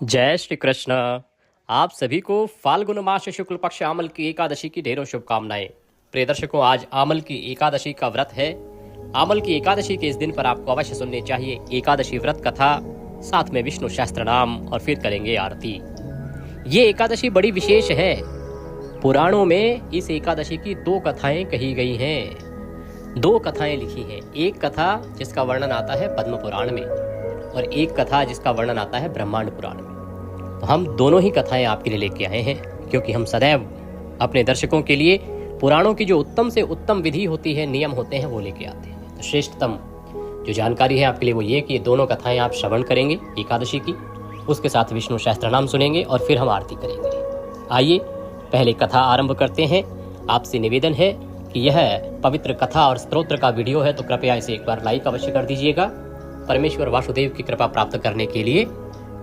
जय श्री कृष्ण। आप सभी को फाल्गुन मास शुक्ल पक्ष आमल की एकादशी की ढेरों शुभकामनाएं। प्रिय दर्शकों, आज आमल की एकादशी का व्रत है। आमल की एकादशी के इस दिन पर आपको अवश्य सुननी चाहिए एकादशी व्रत कथा, साथ में विष्णु शास्त्र नाम, और फिर करेंगे आरती। ये एकादशी बड़ी विशेष है। पुराणों में इस एकादशी की दो कथाएं कही गई हैं, दो कथाएं लिखी हैं। एक कथा जिसका वर्णन आता है पद्म पुराण में, और एक कथा जिसका वर्णन आता है ब्रह्मांड पुराण में। तो हम दोनों ही कथाएं आपके लिए लेके आए हैं, क्योंकि हम सदैव अपने दर्शकों के लिए पुराणों की जो उत्तम से उत्तम विधि होती है, नियम होते हैं, वो लेके आते हैं। तो श्रेष्ठतम जो जानकारी है आपके लिए वो ये कि ये दोनों कथाएं आप श्रवण करेंगे एकादशी की, उसके साथ विष्णु शास्त्र नाम सुनेंगे और फिर हम आरती करेंगे। आइए पहले कथा आरंभ करते हैं। आपसे निवेदन है कि यह पवित्र कथा और स्तोत्र का वीडियो है, तो कृपया इसे एक बार लाइक अवश्य कर दीजिएगा। परमेश्वर वासुदेव की कृपा प्राप्त करने के लिए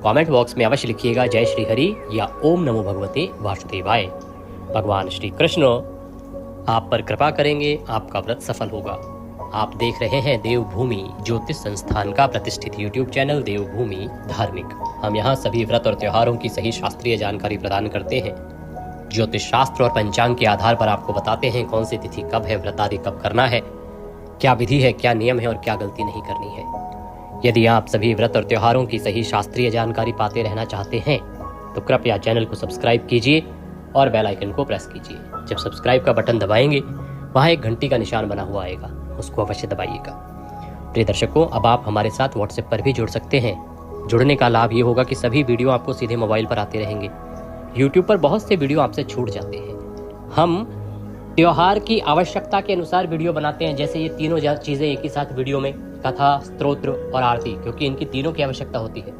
कमेंट बॉक्स में अवश्य लिखिएगा जय श्री हरि या ओम नमो भगवते वासुदेवाय। भगवान श्री कृष्ण आप पर कृपा करेंगे, आपका व्रत सफल होगा। आप देख रहे हैं देवभूमि ज्योतिष संस्थान का प्रतिष्ठित यूट्यूब चैनल देवभूमि धार्मिक। हम यहाँ सभी व्रत और त्योहारों की सही शास्त्रीय जानकारी प्रदान करते हैं। ज्योतिष शास्त्र और पंचांग के आधार पर आपको बताते हैं कौन सी तिथि कब है, व्रत आदि कब करना है, क्या विधि है, क्या नियम है और क्या गलती नहीं करनी है। यदि आप सभी व्रत और त्योहारों की सही शास्त्रीय जानकारी पाते रहना चाहते हैं तो कृपया चैनल को सब्सक्राइब कीजिए और बेल आइकन को प्रेस कीजिए। जब सब्सक्राइब का बटन दबाएंगे वहाँ एक घंटी का निशान बना हुआ आएगा, उसको अवश्य दबाइएगा। प्रिय दर्शकों, अब आप हमारे साथ व्हाट्सएप पर भी जुड़ सकते हैं। जुड़ने का लाभ ये होगा कि सभी वीडियो आपको सीधे मोबाइल पर आते रहेंगे। यूट्यूब पर बहुत से वीडियो आपसे छूट जाते हैं। हम त्योहार की आवश्यकता के अनुसार वीडियो बनाते हैं, जैसे ये तीनों चीज़ें एक ही साथ वीडियो में, कथा, स्तोत्र और आरती, क्योंकि इनकी तीनों की आवश्यकता होती है।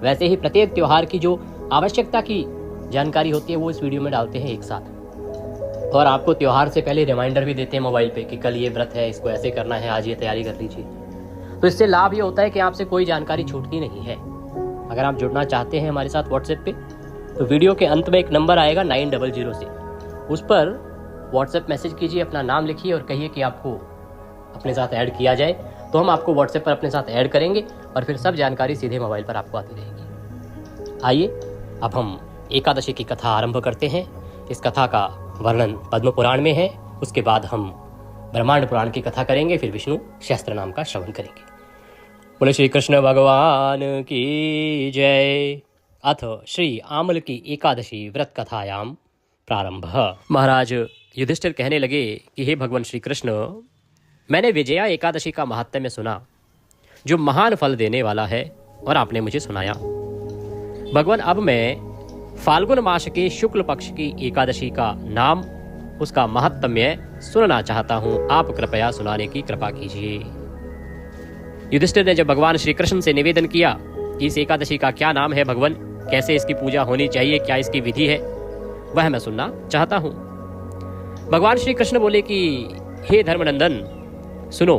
वैसे ही प्रत्येक त्योहार की जो आवश्यकता की जानकारी होती है वो इस वीडियो में डालते हैं एक साथ। और आपको त्योहार से पहले रिमाइंडर भी देते हैं मोबाइल पे कि कल ये व्रत है, इसको ऐसे करना है, आज ये तैयारी कर लीजिए। तो इससे लाभ ये होता है कि आपसे कोई जानकारी छूटती नहीं है। अगर आप जुड़ना चाहते हैं हमारे साथ व्हाट्सएप पे, तो वीडियो के अंत में एक नंबर आएगा 900 से, उस पर व्हाट्सएप मैसेज कीजिए, अपना नाम लिखिए और कहिए कि आपको अपने साथ ऐड किया जाए। तो हम आपको व्हाट्सएप पर अपने साथ ऐड करेंगे और फिर सब जानकारी सीधे मोबाइल पर आपको आती रहेगी। आइए अब हम एकादशी की कथा आरंभ करते हैं। इस कथा का वर्णन पद्म पुराण में है, उसके बाद हम ब्रह्मांड पुराण की कथा करेंगे, फिर विष्णु शास्त्र नाम का श्रवण करेंगे। बोले श्री कृष्ण भगवान की जय। अथ श्री आमल की एकादशी व्रत कथायाम प्रारंभ। महाराज युधिष्ठिर कहने लगे कि हे भगवान श्री कृष्ण, मैंने विजया एकादशी का महात्म्य सुना, जो महान फल देने वाला है, और आपने मुझे सुनाया। भगवान, अब मैं फाल्गुन मास के शुक्ल पक्ष की एकादशी का नाम, उसका महात्म्य सुनना चाहता हूँ। आप कृपया सुनाने की कृपा कीजिए। युधिष्ठिर ने जब भगवान श्री कृष्ण से निवेदन किया कि इस एकादशी का क्या नाम है भगवान, कैसे इसकी पूजा होनी चाहिए, क्या इसकी विधि है, वह मैं सुनना चाहता हूँ। भगवान श्री कृष्ण बोले कि हे धर्मनंदन, सुनो,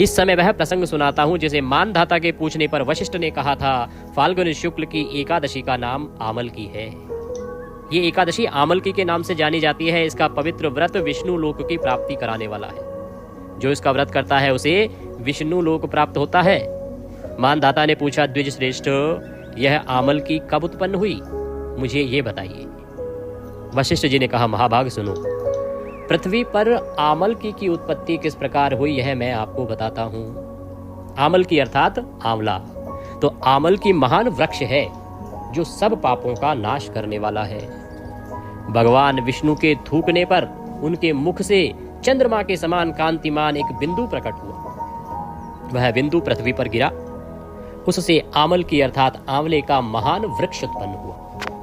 इस समय वह प्रसंग सुनाता हूं जिसे मानधाता के पूछने पर वशिष्ठ ने कहा था फाल्गुन शुक्ल की एकादशी का नाम आमल की है। ये एकादशी आमल की के नाम से जानी जाती है। इसका पवित्र व्रत विष्णु लोक की प्राप्ति कराने वाला है। जो इसका व्रत करता है उसे विष्णु लोक प्राप्त होता है। मानधाता ने पूछा, द्विज श्रेष्ठ, यह आमल की कब उत्पन्न हुई, मुझे ये बताइए। वशिष्ठ जी ने कहा, महाभाग सुनो, पृथ्वी पर आमल की उत्पत्ति किस प्रकार हुई यह मैं आपको बताता हूँ। आमल की अर्थात आंवला, तो आमल की महान वृक्ष है जो सब पापों का नाश करने वाला है। भगवान विष्णु के थूकने पर उनके मुख से चंद्रमा के समान कांतिमान एक बिंदु प्रकट हुआ। वह बिंदु पृथ्वी पर गिरा, उससे आमल की अर्थात आंवले का महान वृक्ष उत्पन्न हुआ।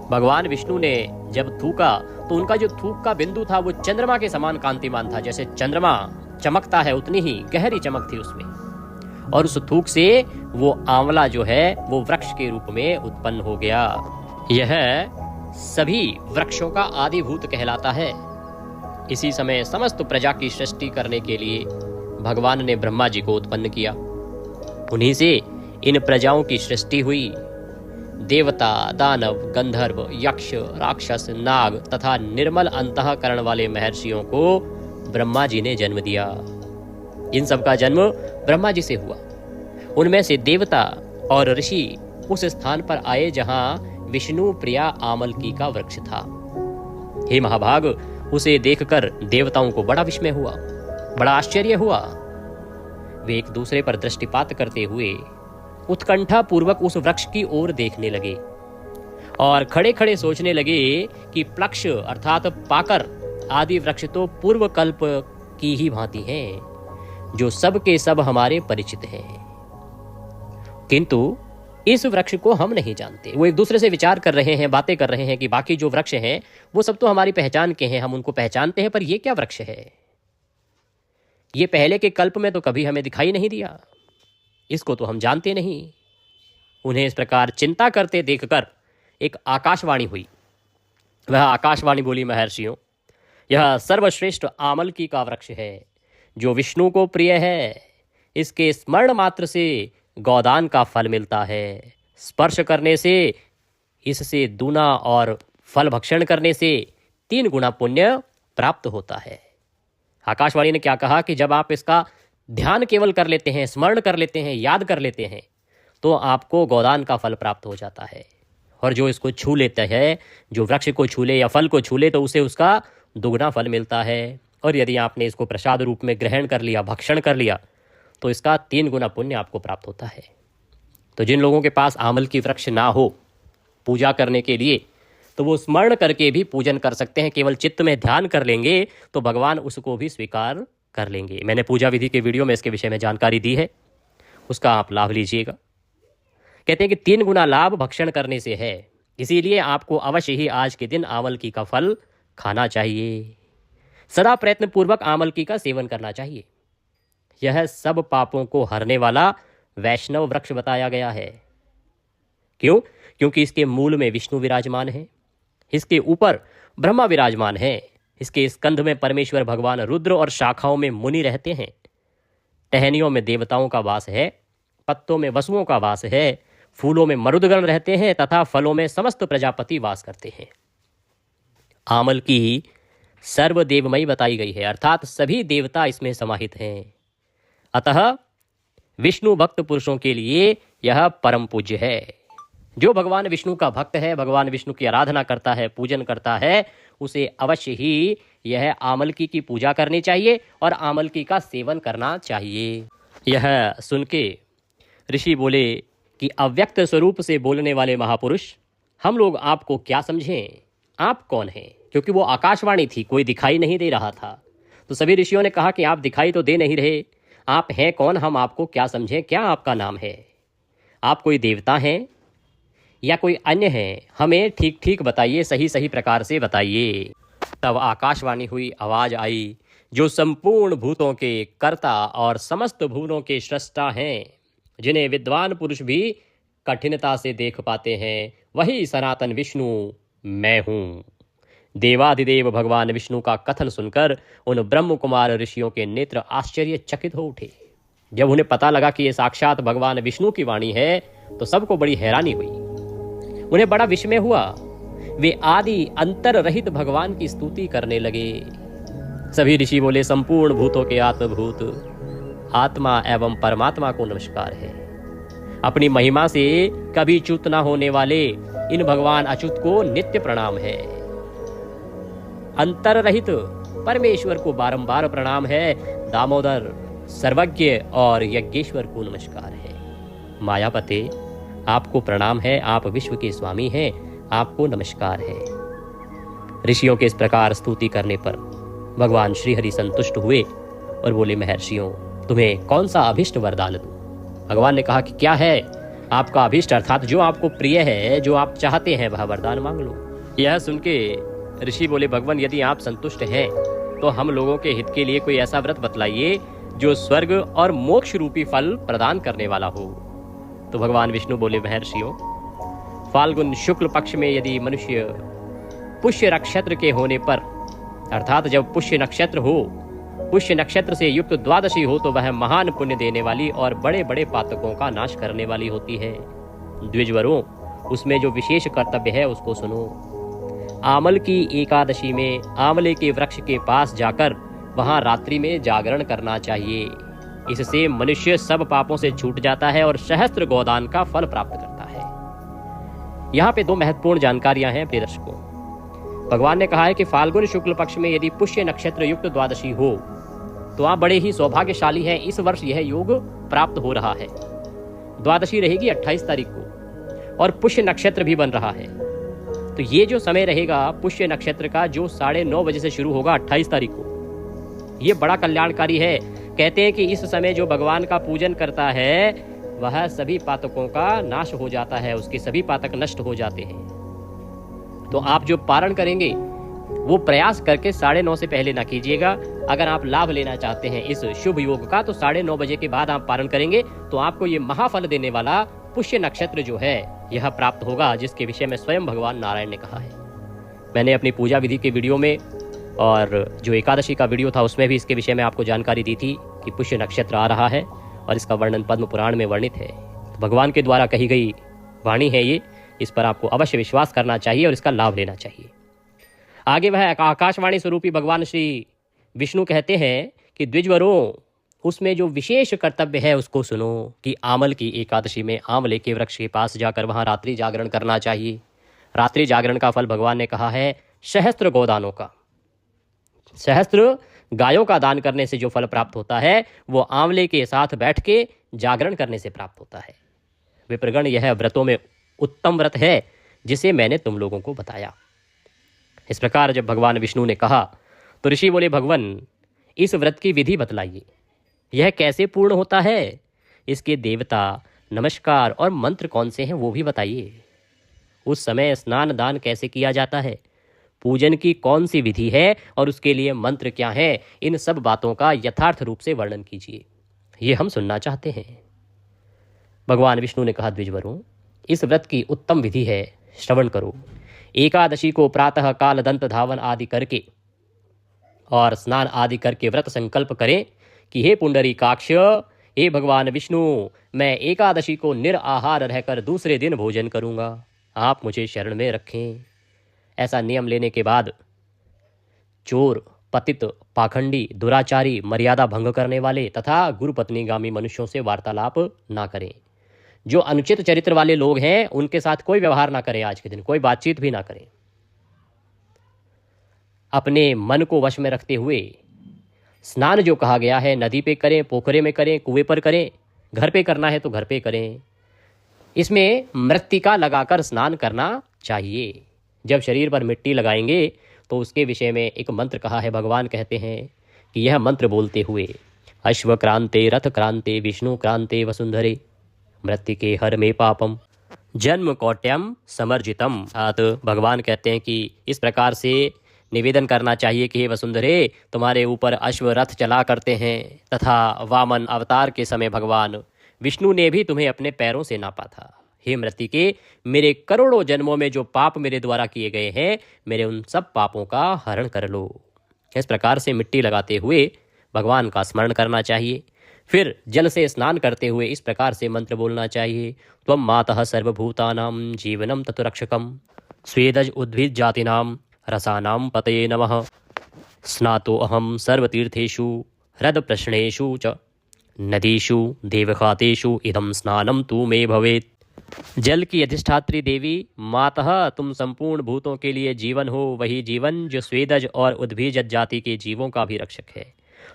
भगवान विष्णु ने जब थूका तो उनका जो थूक का बिंदु था वो चंद्रमा के समान कांतिमान था। जैसे चंद्रमा चमकता है उतनी ही गहरी चमक थी उसमें, और उस थूक से वो आंवला जो है वो वृक्ष के रूप में उत्पन्न हो गया। यह सभी वृक्षों का आदिभूत कहलाता है। इसी समय समस्त प्रजा की सृष्टि करने के लिए भगवान ने ब्रह्मा जी को उत्पन्न किया। उन्हीं से इन प्रजाओं की सृष्टि हुई। देवता, दानव, गंधर्व, यक्ष, राक्षस, नाग तथा निर्मल अंतःकरण वाले महर्षियों को ब्रह्मा जी ने जन्म दिया। इन सब का जन्म ब्रह्मा जी से हुआ। उनमें से देवता और ऋषि उस स्थान पर आए जहां विष्णु प्रिया आमलकी का वृक्ष था। हे महाभाग, उसे देखकर देवताओं को बड़ा विस्मय हुआ, बड़ा आश्चर्य हुआ। वे एक दूसरे पर दृष्टिपात करते हुए उत्कंठा पूर्वक उस वृक्ष की ओर देखने लगे और खड़े खड़े सोचने लगे कि प्लक्ष अर्थात पाकर आदि वृक्ष तो पूर्व कल्प की ही भांति हैं, जो सब के सब हमारे परिचित हैं, किंतु इस वृक्ष को हम नहीं जानते। वो एक दूसरे से विचार कर रहे हैं, बातें कर रहे हैं कि बाकी जो वृक्ष हैं वो सब तो हमारी पहचान के हैं, हम उनको पहचानते हैं, पर ये क्या वृक्ष है? ये पहले के कल्प में तो कभी हमें दिखाई नहीं दिया, इसको तो हम जानते नहीं। उन्हें इस प्रकार चिंता करते देखकर एक आकाशवाणी हुई। वह आकाशवाणी बोली, महर्षियों, यह सर्वश्रेष्ठ आमलकी का वृक्ष है, जो विष्णु को प्रिय है। इसके स्मरण मात्र से गोदान का फल मिलता है, स्पर्श करने से इससे दूना और फल भक्षण करने से 3 गुना पुण्य प्राप्त होता है। आकाशवाणी ने क्या कहा कि जब आप इसका ध्यान केवल कर लेते हैं, स्मरण कर लेते हैं, याद कर लेते हैं, तो आपको गोदान का फल प्राप्त हो जाता है। और जो इसको छू लेता है, जो वृक्ष को छू ले या फल को छू ले, तो उसे उसका दुगना फल मिलता है। और यदि आपने इसको प्रसाद रूप में ग्रहण कर लिया, भक्षण कर लिया, तो इसका 3 गुना पुण्य आपको प्राप्त होता है। तो जिन लोगों के पास आमल की वृक्ष ना हो पूजा करने के लिए, तो वो स्मरण करके भी पूजन कर सकते हैं। केवल चित्त में ध्यान कर लेंगे तो भगवान उसको भी स्वीकार कर लेंगे। मैंने पूजा विधि के वीडियो में इसके विषय में जानकारी दी है, उसका आप लाभ लीजिएगा। कहते हैं कि 3 गुना लाभ भक्षण करने से है, इसीलिए आपको अवश्य ही आज के दिन आमलकी का फल खाना चाहिए। सदा प्रयत्न पूर्वक आमलकी का सेवन करना चाहिए। यह सब पापों को हरने वाला वैष्णव वृक्ष बताया गया है। क्यों? क्योंकि इसके मूल में विष्णु विराजमान है, इसके ऊपर ब्रह्मा विराजमान है, इसके स्कंध में परमेश्वर भगवान रुद्र और शाखाओं में मुनि रहते हैं, टहनियों में देवताओं का वास है, पत्तों में वसुओं का वास है, फूलों में मरुदगण रहते हैं तथा फलों में समस्त प्रजापति वास करते हैं। आमल की सर्वदेवमयी बताई गई है, अर्थात सभी देवता इसमें समाहित हैं। अतः विष्णु भक्त पुरुषों के लिए यह परम पूज्य है। जो भगवान विष्णु का भक्त है, भगवान विष्णु की आराधना करता है, पूजन करता है, उसे अवश्य ही यह आमलकी की पूजा करनी चाहिए और आमलकी का सेवन करना चाहिए। यह सुन के ऋषि बोले कि अव्यक्त स्वरूप से बोलने वाले महापुरुष, हम लोग आपको क्या समझें, आप कौन हैं? क्योंकि वो आकाशवाणी थी, कोई दिखाई नहीं दे रहा था। तो सभी ऋषियों ने कहा कि आप दिखाई तो दे नहीं रहे, आप हैं कौन, हम आपको क्या समझें, क्या आपका नाम है? आप कोई देवता हैं या कोई अन्य है? हमें ठीक ठीक बताइए, सही सही प्रकार से बताइए। तब आकाशवाणी हुई, आवाज आई, जो संपूर्ण भूतों के कर्ता और समस्त भूतों के सृष्टा हैं, जिन्हें विद्वान पुरुष भी कठिनता से देख पाते हैं, वही सनातन विष्णु मैं हूँ। देवाधिदेव भगवान विष्णु का कथन सुनकर उन ब्रह्म कुमार ऋषियों के नेत्र आश्चर्यचकित हो उठे। जब उन्हें पता लगा कि ये साक्षात भगवान विष्णु की वाणी है, तो सबको बड़ी हैरानी हुई, उन्हें बड़ा विस्मय हुआ। वे आदि अंतर रहित भगवान की स्तुति करने लगे। सभी ऋषि बोले, संपूर्ण भूतों के आत्मभूत आत्मा एवं परमात्मा को नमस्कार है। अपनी महिमा से कभी च्युत न होने वाले इन भगवान अच्युत को नित्य प्रणाम है। अंतर रहित परमेश्वर को बारंबार प्रणाम है। दामोदर, सर्वज्ञ और यज्ञेश्वर को नमस्कार है। मायापते, आपको प्रणाम है, आप विश्व के स्वामी हैं, आपको नमस्कार है। ऋषियों के इस प्रकार स्तुति करने पर भगवान श्रीहरि संतुष्ट हुए और बोले, महर्षियों, तुम्हें कौन सा अभिष्ट वरदान दूं? भगवान ने कहा कि क्या है आपका अभिष्ट, अर्थात जो आपको प्रिय है, जो आप चाहते हैं, वह वरदान मांग लो। यह सुन के ऋषि बोले, भगवान, यदि आप संतुष्ट हैं तो हम लोगों के हित के लिए कोई ऐसा व्रत बतलाइए जो स्वर्ग और मोक्ष रूपी फल प्रदान करने वाला हो। तो भगवान विष्णु बोले, महर्षियों, फाल्गुन शुक्ल पक्ष में यदि मनुष्य पुष्य नक्षत्र के होने पर, अर्थात जब पुष्य नक्षत्र हो, पुष्य नक्षत्र से युक्त द्वादशी हो, तो वह महान पुण्य देने वाली और बड़े बड़े पातकों का नाश करने वाली होती है। द्विजवरों, उसमें जो विशेष कर्तव्य है उसको सुनो। आमल की एकादशी में आंवले के वृक्ष के पास जाकर वहां रात्रि में जागरण करना चाहिए। इससे मनुष्य सब पापों से छूट जाता है और सहस्त्र गोदान का फल प्राप्त करता है। यहाँ पे 2 महत्वपूर्ण जानकारियां हैं प्रिय दर्शकों। भगवान ने कहा है कि फाल्गुन शुक्ल पक्ष में यदि पुष्य नक्षत्र युक्त द्वादशी हो तो आप बड़े ही सौभाग्यशाली हैं। इस वर्ष यह योग प्राप्त हो रहा है। द्वादशी रहेगी 28 तारीख को और पुष्य नक्षत्र भी बन रहा है। तो ये जो समय रहेगा पुष्य नक्षत्र का, जो 9:30 बजे से शुरू होगा 28 तारीख को, ये बड़ा कल्याणकारी है। कहते हैं कि इस समय जो भगवान का पूजन करता है वह सभी पातकों का नाश हो जाता है, उसके सभी पातक नष्ट हो जाते हैं। तो आप जो पारण करेंगे वो प्रयास करके 9:30 से पहले ना कीजिएगा। अगर आप लाभ लेना चाहते हैं इस शुभ योग का तो 9:30 बजे के बाद आप पारण करेंगे तो आपको ये महाफल देने वाला पुष्य नक्षत्र जो है यह प्राप्त होगा, जिसके विषय में स्वयं भगवान नारायण ने कहा है। मैंने अपनी पूजा विधि के वीडियो में और जो एकादशी का वीडियो था उसमें भी इसके विषय में आपको जानकारी दी थी कि पुष्य नक्षत्र आ रहा है और इसका वर्णन पद्म पुराण में वर्णित है। तो भगवान के द्वारा कही गई वाणी है ये, इस पर आपको अवश्य विश्वास करना चाहिए और इसका लाभ लेना चाहिए। आगे वह आकाशवाणी स्वरूपी भगवान श्री विष्णु कहते हैं कि द्विजवरों, उसमें जो विशेष कर्तव्य है उसको सुनो कि आमल की एकादशी में आंवले के वृक्ष के पास जाकर वहां रात्रि जागरण करना चाहिए। रात्रि जागरण का फल भगवान ने कहा है सहस्त्र गोदानों का, सहस्त्र गायों का दान करने से जो फल प्राप्त होता है वो आंवले के साथ बैठ के जागरण करने से प्राप्त होता है। विप्रगण, यह व्रतों में उत्तम व्रत है जिसे मैंने तुम लोगों को बताया। इस प्रकार जब भगवान विष्णु ने कहा तो ऋषि बोले, भगवान इस व्रत की विधि बतलाइए, यह कैसे पूर्ण होता है, इसके देवता, नमस्कार और मंत्र कौन से हैं वो भी बताइए। उस समय स्नान दान कैसे किया जाता है, पूजन की कौन सी विधि है और उसके लिए मंत्र क्या है, इन सब बातों का यथार्थ रूप से वर्णन कीजिए, ये हम सुनना चाहते हैं। भगवान विष्णु ने कहा, द्विजवरों इस व्रत की उत्तम विधि है, श्रवण करो। एकादशी को प्रातः काल दंत धावन आदि करके और स्नान आदि करके व्रत संकल्प करें कि हे पुंडरीकाक्ष, हे भगवान विष्णु, मैं एकादशी को निराहार रहकर दूसरे दिन भोजन करूंगा, आप मुझे शरण में रखें। ऐसा नियम लेने के बाद चोर, पतित, पाखंडी, दुराचारी, मर्यादा भंग करने वाले तथा गुरुपत्नीगामी मनुष्यों से वार्तालाप ना करें। जो अनुचित चरित्र वाले लोग हैं उनके साथ कोई व्यवहार ना करें, आज के दिन कोई बातचीत भी ना करें। अपने मन को वश में रखते हुए स्नान जो कहा गया है नदी पे करें, पोखरे में करें, कुएं पर करें, घर पे करना है तो घर पे करें। इसमें मृत्तिका लगाकर स्नान करना चाहिए। जब शरीर पर मिट्टी लगाएंगे तो उसके विषय में एक मंत्र कहा है। भगवान कहते हैं कि यह मंत्र बोलते हुए अश्व क्रांते रथ क्रांते विष्णु क्रांते वसुंधरे मृत्तिके हर में पापम जन्म कौट्यम समर्जितम। भगवान कहते हैं कि इस प्रकार से निवेदन करना चाहिए कि हे वसुंधरे, तुम्हारे ऊपर अश्व रथ चला करते हैं तथा वामन अवतार के समय भगवान विष्णु ने भी तुम्हें अपने पैरों से नापा था। हे मृत्तिके, मेरे करोड़ों जन्मों में जो पाप मेरे द्वारा किए गए हैं, मेरे उन सब पापों का हरण कर लो। इस प्रकार से मिट्टी लगाते हुए भगवान का स्मरण करना चाहिए। फिर जल से स्नान करते हुए इस प्रकार से मंत्र बोलना चाहिए, त्वं मातः सर्वभूतानां जीवनम ततुरक्षकम स्वेदज उद्भिद जातिनां रसानां पतये नमः स्नातो अहम सर्वतीर्थेषु हृद प्रश्नेषु च नदीषु देवखातेषु इदं स्नानम तू मे भवेत्। जल की अधिष्ठात्री देवी मातः, तुम संपूर्ण भूतों के लिए जीवन हो, वही जीवन जो स्वेदज और उद्भिज जाति के जीवों का भी रक्षक है।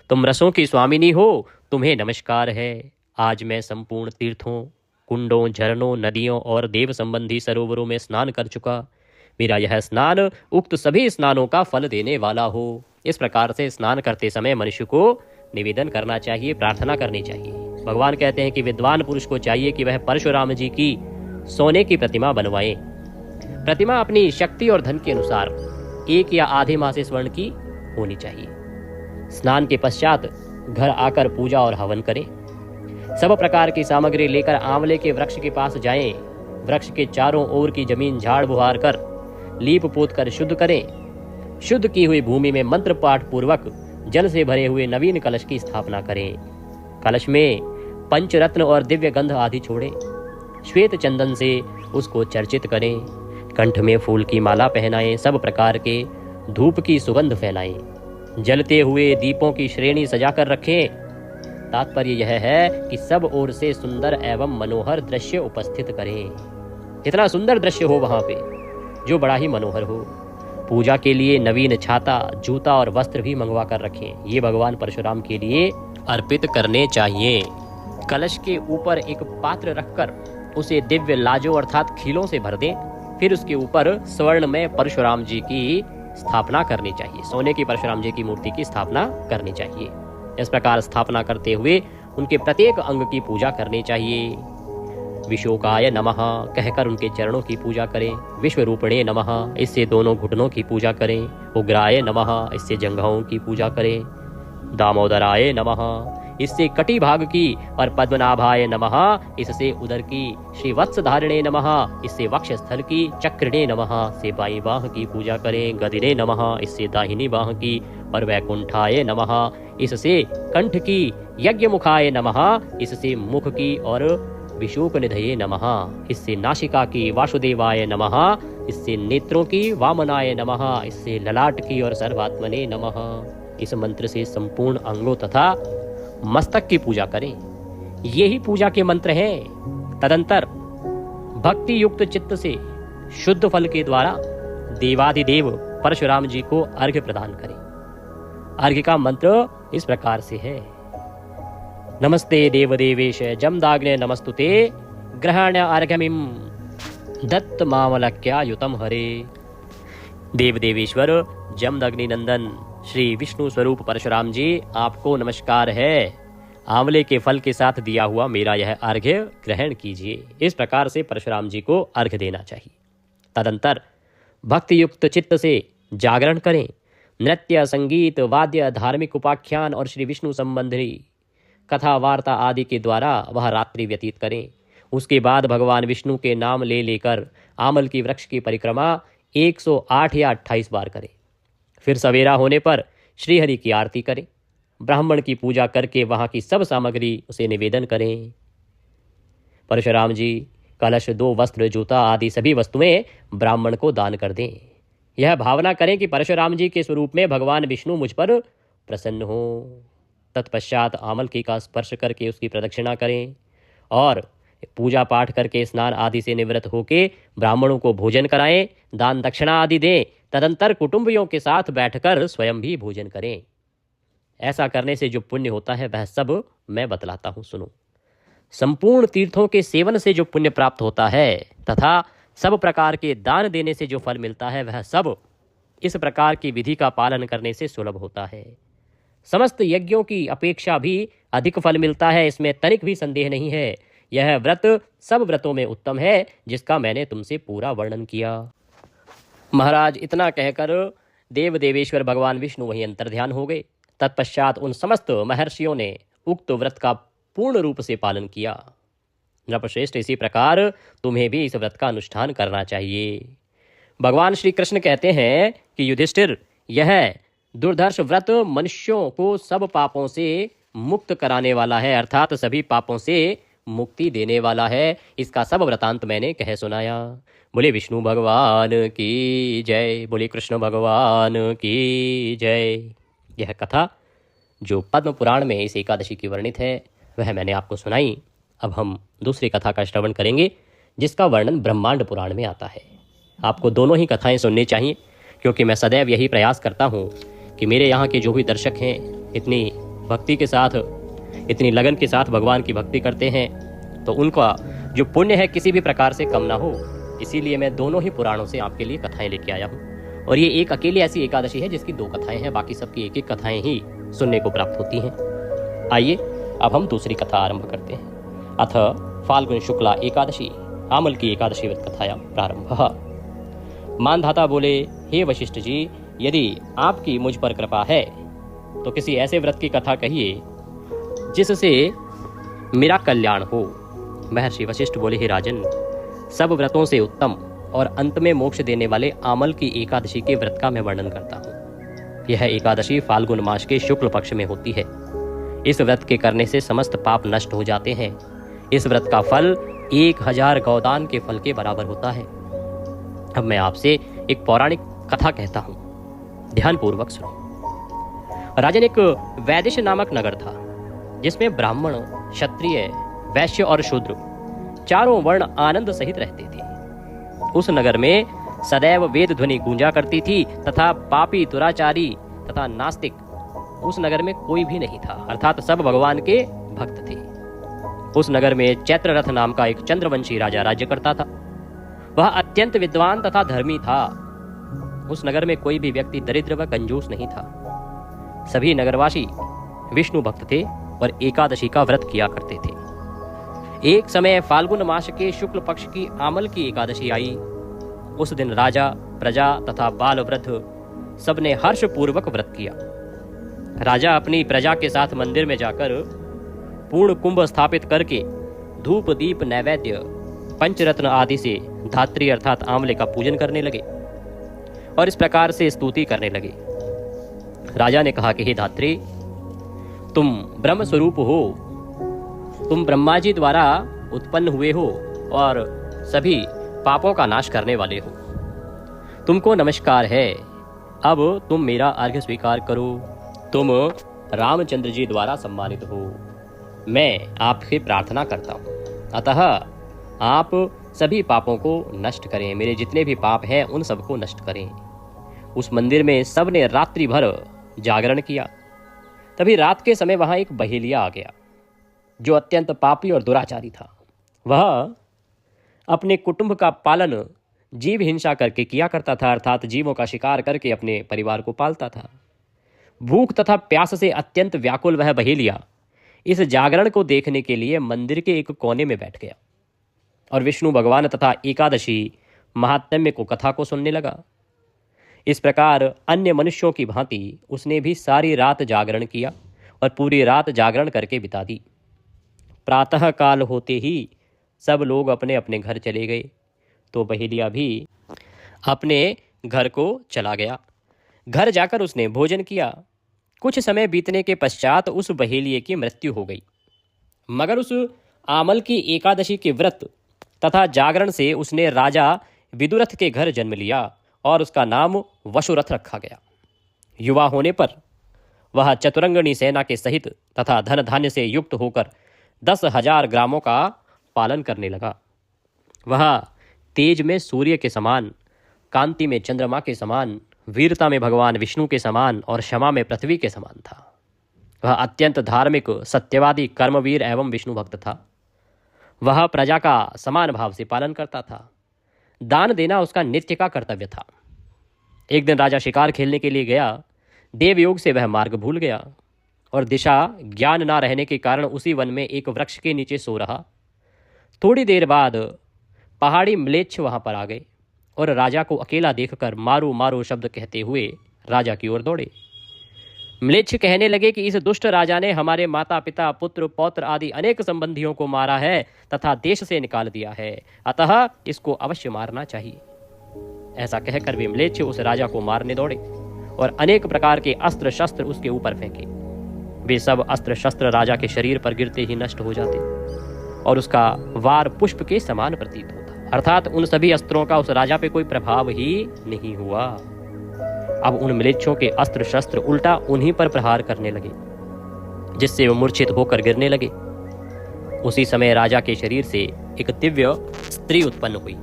तुम रसों की स्वामिनी हो, तुम्हें नमस्कार है। आज मैं संपूर्ण तीर्थों, कुंडों, झरनों, नदियों और देव संबंधी सरोवरों में स्नान कर चुका। मेरा यह स्नान उक्त सभी स्नानों का फल देने वाला हो। इस प्रकार से स्नान करते समय मनुष्य को निवेदन करना चाहिए, प्रार्थना करनी चाहिए। भगवान कहते हैं कि विद्वान पुरुष को चाहिए कि वह परशुराम जी की सोने की प्रतिमा बनवाएं। प्रतिमा अपनी शक्ति और धन के अनुसार 1 या आधे माह से स्वर्ण की होनी चाहिए। स्नान के पश्चात घर आकर पूजा और हवन करें। सब प्रकार की सामग्री लेकर आंवले के वृक्ष के पास जाएं। वृक्ष के चारों ओर की जमीन झाड़ बुहार कर लीप पोत कर शुद्ध करें। शुद्ध की हुई भूमि में मंत्र पाठ पूर्वक जल से भरे हुए नवीन कलश की स्थापना करें। कलश में पंचरत्न और दिव्य गंध आदि छोड़ें। श्वेत चंदन से उसको चर्चित करें। कंठ में फूल की माला पहनाएं। सब प्रकार के धूप की सुगंध फैलाएं। जलते हुए दीपों की श्रेणी सजाकर रखें। तात्पर्य यह है कि सब ओर से सुंदर एवं मनोहर दृश्य उपस्थित करें। इतना सुंदर दृश्य हो वहां पे जो बड़ा ही मनोहर हो। पूजा के लिए नवीन छाता, जूता और वस्त्र भी मंगवा कर रखें। ये भगवान परशुराम के लिए अर्पित करने चाहिए। कलश के ऊपर एक पात्र रखकर उसे दिव्य लाजों अर्थात खीलों से भर दें। फिर उसके ऊपर स्वर्ण में परशुराम जी की स्थापना करनी चाहिए। सोने की परशुराम जी की मूर्ति की स्थापना करनी चाहिए। इस प्रकार स्थापना करते हुए उनके प्रत्येक अंग की पूजा करनी चाहिए। विशोकाय नमः कहकर उनके चरणों की पूजा करें। विश्वरूपणे नमः इससे दोनों घुटनों की पूजा करें। उग्राय नमः इससे जंघाओं की पूजा करें। दामोदराय नमः इससे कटी भाग की और पद्मनाभाय नमः इससे उदर की। श्रीवत्सधारिणे नमः इससे वक्षस्थल की। चक्रिणे नमः से बाईं बाह की पूजा करें। गदिने नमः इससे दाहिनी बाह की। और वैकुंठाय नमः इससे कंठ की। यज्ञमुखाय नमः इससे मुख की। और विशोक निधये नमः इससे नासिका की। वासुदेवाय नमः इससे नेत्रों की। वामनाय नमः इससे ललाट की। और सर्वात्मने नमः इस मंत्र से संपूर्ण अंगों तथा मस्तक की पूजा करें। यही पूजा के मंत्र हैं। तदंतर भक्ति युक्त चित्त से शुद्ध फल के द्वारा देवादिदेव परशुराम जी को अर्घ्य प्रदान करें। अर्घ्य का मंत्र इस प्रकार से है। नमस्ते देवदेवेश जमदाग्ने नमस्तुते ग्रहण्य अर्घ्यमिम दत्त मामलक्यायुतम हरे। देवदेवेश्वर जमदग्नि नंदन श्री विष्णु स्वरूप परशुराम जी आपको नमस्कार है। आंवले के फल के साथ दिया हुआ मेरा यह अर्घ्य ग्रहण कीजिए। इस प्रकार से परशुराम जी को अर्घ्य देना चाहिए। तदंतर भक्ति युक्त चित्त से जागरण करें। नृत्य, संगीत, वाद्य, धार्मिक उपाख्यान और श्री विष्णु संबंधी कथा वार्ता आदि के द्वारा वह रात्रि व्यतीत करें। उसके बाद भगवान विष्णु के नाम ले लेकर आमल की वृक्ष की परिक्रमा 108 या 28 बार करें। फिर सवेरा होने पर श्रीहरि की आरती करें। ब्राह्मण की पूजा करके वहां की सब सामग्री उसे निवेदन करें। परशुराम जी कलश, 2 वस्त्र, जूता आदि सभी वस्तुएं ब्राह्मण को दान कर दें। यह भावना करें कि परशुराम जी के स्वरूप में भगवान विष्णु मुझ पर प्रसन्न हो। तत्पश्चात आमल की का स्पर्श करके उसकी प्रदक्षिणा करें और पूजा पाठ करके स्नान आदि से निवृत्त होके ब्राह्मणों को भोजन कराएं, दान दक्षिणा आदि दें। तदंतर कुटुंबियों के साथ बैठकर स्वयं भी भोजन करें। ऐसा करने से जो पुण्य होता है वह सब मैं बतलाता हूं, सुनो। संपूर्ण तीर्थों के सेवन से जो पुण्य प्राप्त होता है तथा सब प्रकार के दान देने से जो फल मिलता है वह सब इस प्रकार की विधि का पालन करने से सुलभ होता है। समस्त यज्ञों की अपेक्षा भी अधिक फल मिलता है, इसमें तनिक भी संदेह नहीं है। यह व्रत सब व्रतों में उत्तम है जिसका मैंने तुमसे पूरा वर्णन किया। महाराज इतना कहकर देव देवेश्वर भगवान विष्णु वहीं अंतर्ध्यान हो गए। तत्पश्चात उन समस्त महर्षियों ने उक्त व्रत का पूर्ण रूप से पालन किया। नृपश्रेष्ठ, इसी प्रकार तुम्हें भी इस व्रत का अनुष्ठान करना चाहिए। भगवान श्री कृष्ण कहते हैं कि युधिष्ठिर, यह दुर्धर्ष व्रत मनुष्यों को सब पापों से मुक्त कराने वाला है, अर्थात सभी पापों से मुक्ति देने वाला है। इसका सब वृतांत मैंने कह सुनाया। बोले विष्णु भगवान की जय, बोले कृष्ण भगवान की जय। यह कथा जो पद्म पुराण में इस एकादशी की वर्णित है वह मैंने आपको सुनाई। अब हम दूसरी कथा का श्रवण करेंगे जिसका वर्णन ब्रह्मांड पुराण में आता है। आपको दोनों ही कथाएं सुननी चाहिए क्योंकि मैं सदैव यही प्रयास करता हूँ कि मेरे यहाँ के जो भी दर्शक हैं इतनी भक्ति के साथ, इतनी लगन के साथ भगवान की भक्ति करते हैं तो उनका जो पुण्य है किसी भी प्रकार से कम ना हो। इसीलिए मैं दोनों ही पुराणों से आपके लिए कथाएं लेके आया हूँ। और ये एक अकेली ऐसी एकादशी है जिसकी 2 कथाएं हैं, बाकी सबकी एक एक कथाएं ही सुनने को प्राप्त होती हैं। आइए अब हम दूसरी कथा आरंभ करते हैं। अथ फाल्गुन शुक्ला एकादशी आमल की एकादशी व्रत कथाया प्रारंभ। मानधाता बोले, हे वशिष्ठ जी, यदि आपकी मुझ पर कृपा है तो किसी ऐसे व्रत की कथा कहिए जिससे मेरा कल्याण हो। महर्षि वशिष्ठ बोले, हे राजन, सब व्रतों से उत्तम और अंत में मोक्ष देने वाले आमल की एकादशी के व्रत का मैं वर्णन करता हूँ। यह एकादशी फाल्गुन मास के शुक्ल पक्ष में होती है। इस व्रत के करने से समस्त पाप नष्ट हो जाते हैं। इस व्रत का फल 1000 गौदान के फल के बराबर होता है। अब मैं आपसे एक पौराणिक कथा कहता हूँ, ध्यानपूर्वक सुनो। राजन, एक वैदिश नामक नगर था जिसमें ब्राह्मण, क्षत्रिय, वैश्य और शूद्र चारों वर्ण आनंद सहित रहते थे। उस नगर में सदैव वेद ध्वनि गूंजा करती थी तथा पापी, दुराचारी तथा नास्तिक उस नगर में कोई भी नहीं था, अर्थात सब भगवान के भक्त थे। उस नगर में चैत्ररथ नाम का एक चंद्रवंशी राजा राज्य करता था। वह अत्यंत विद्वान तथा धर्मी था। उस नगर में कोई भी व्यक्ति दरिद्र व कंजूस नहीं था। सभी नगरवासी विष्णु भक्त थे और एकादशी का व्रत किया करते थे। एक समय फाल्गुन मास के शुक्ल पक्ष की आमल की एकादशी आई। उस दिन राजा, प्रजा तथा बाल वृद्ध सबने हर्ष पूर्वक व्रत किया। राजा अपनी प्रजा के साथ मंदिर में जाकर पूर्ण कुंभ स्थापित करके धूप, दीप, नैवेद्य, पंचरत्न आदि से धात्री अर्थात आंवले का पूजन करने लगे और इस प्रकार से स्तुति करने लगे। राजा ने कहा कि हे धात्री, तुम ब्रह्म स्वरूप हो, तुम ब्रह्मा जी द्वारा उत्पन्न हुए हो और सभी पापों का नाश करने वाले हो। तुमको नमस्कार है। अब तुम मेरा अर्घ्य स्वीकार करो। तुम रामचंद्र जी द्वारा सम्मानित हो। मैं आपसे प्रार्थना करता हूँ, अतः आप सभी पापों को नष्ट करें। मेरे जितने भी पाप हैं उन सबको नष्ट करें। उस मंदिर में सब ने रात्रि भर जागरण किया। तभी रात के समय वहां एक बहेलिया आ गया जो अत्यंत पापी और दुराचारी था। वह अपने कुटुंब का पालन जीव हिंसा करके किया करता था, अर्थात जीवों का शिकार करके अपने परिवार को पालता था। भूख तथा प्यास से अत्यंत व्याकुल वह बहेलिया इस जागरण को देखने के लिए मंदिर के एक कोने में बैठ गया और विष्णु भगवान तथा एकादशी महात्म्य को कथा को सुनने लगा। इस प्रकार अन्य मनुष्यों की भांति उसने भी सारी रात जागरण किया और पूरी रात जागरण करके बिता दी। प्रातः काल होते ही सब लोग अपने अपने घर चले गए तो बहेलिया भी अपने घर को चला गया। घर जाकर उसने भोजन किया। कुछ समय बीतने के पश्चात उस बहेलिये की मृत्यु हो गई, मगर उस आमल की एकादशी के व्रत तथा जागरण से उसने राजा विदुरथ के घर जन्म लिया और उसका नाम वशुरथ रखा गया। युवा होने पर वह चतुरंगणी सेना के सहित तथा धन धान्य से युक्त होकर 10,000 ग्रामों का पालन करने लगा। वह तेज में सूर्य के समान, कांति में चंद्रमा के समान, वीरता में भगवान विष्णु के समान और क्षमा में पृथ्वी के समान था। वह अत्यंत धार्मिक, सत्यवादी, कर्मवीर एवं विष्णु भक्त था। वह प्रजा का समान भाव से पालन करता था। दान देना उसका नित्य का कर्तव्य था। एक दिन राजा शिकार खेलने के लिए गया। देवयोग से वह मार्ग भूल गया और दिशा ज्ञान ना रहने के कारण उसी वन में एक वृक्ष के नीचे सो रहा। थोड़ी देर बाद पहाड़ी म्लेच्छ वहां पर आ गए और राजा को अकेला देखकर मारो मारो शब्द कहते हुए राजा की ओर दौड़े। म्लेच्छ कहने लगे कि इस दुष्ट राजा ने हमारे माता पिता, पुत्र, पौत्र आदि अनेक संबंधियों को मारा है तथा देश से निकाल दिया है, अतः इसको अवश्य मारना चाहिए। ऐसा कहकर वे म्लेच्छ उस राजा को मारने दौड़े और अनेक प्रकार के अस्त्र शस्त्र उसके ऊपर फेंके। वे सब अस्त्र शस्त्र राजा के शरीर पर गिरते ही नष्ट हो जाते और उसका वार पुष्प के समान प्रतीत होता, अर्थात उन सभी अस्त्रों का उस राजा पे कोई प्रभाव ही नहीं हुआ। अब उन म्लेच्छों के अस्त्र शस्त्र उल्टा उन्हीं पर प्रहार करने लगे, जिससे वो मूर्छित होकर गिरने लगे। उसी समय राजा के शरीर से एक दिव्य स्त्री उत्पन्न हुई।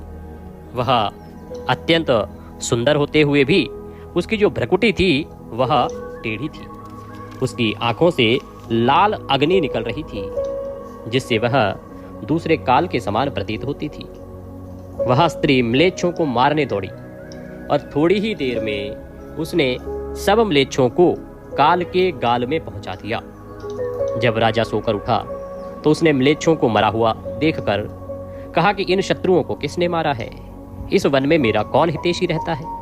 वह अत्यंत सुंदर होते हुए भी उसकी जो भ्रकुटी थी वह टेढ़ी थी। उसकी आंखों से लाल अग्नि निकल रही थी, जिससे वह दूसरे काल के समान प्रतीत होती थी। वह स्त्री म्लेच्छों को मारने दौड़ी और थोड़ी ही देर में उसने सब म्लेच्छों को काल के गाल में पहुंचा दिया। जब राजा सोकर उठा तो उसने म्लेच्छों को मरा हुआ देखकर कहा कि इन शत्रुओं को किसने मारा है? इस वन में मेरा कौन हितैषी रहता है?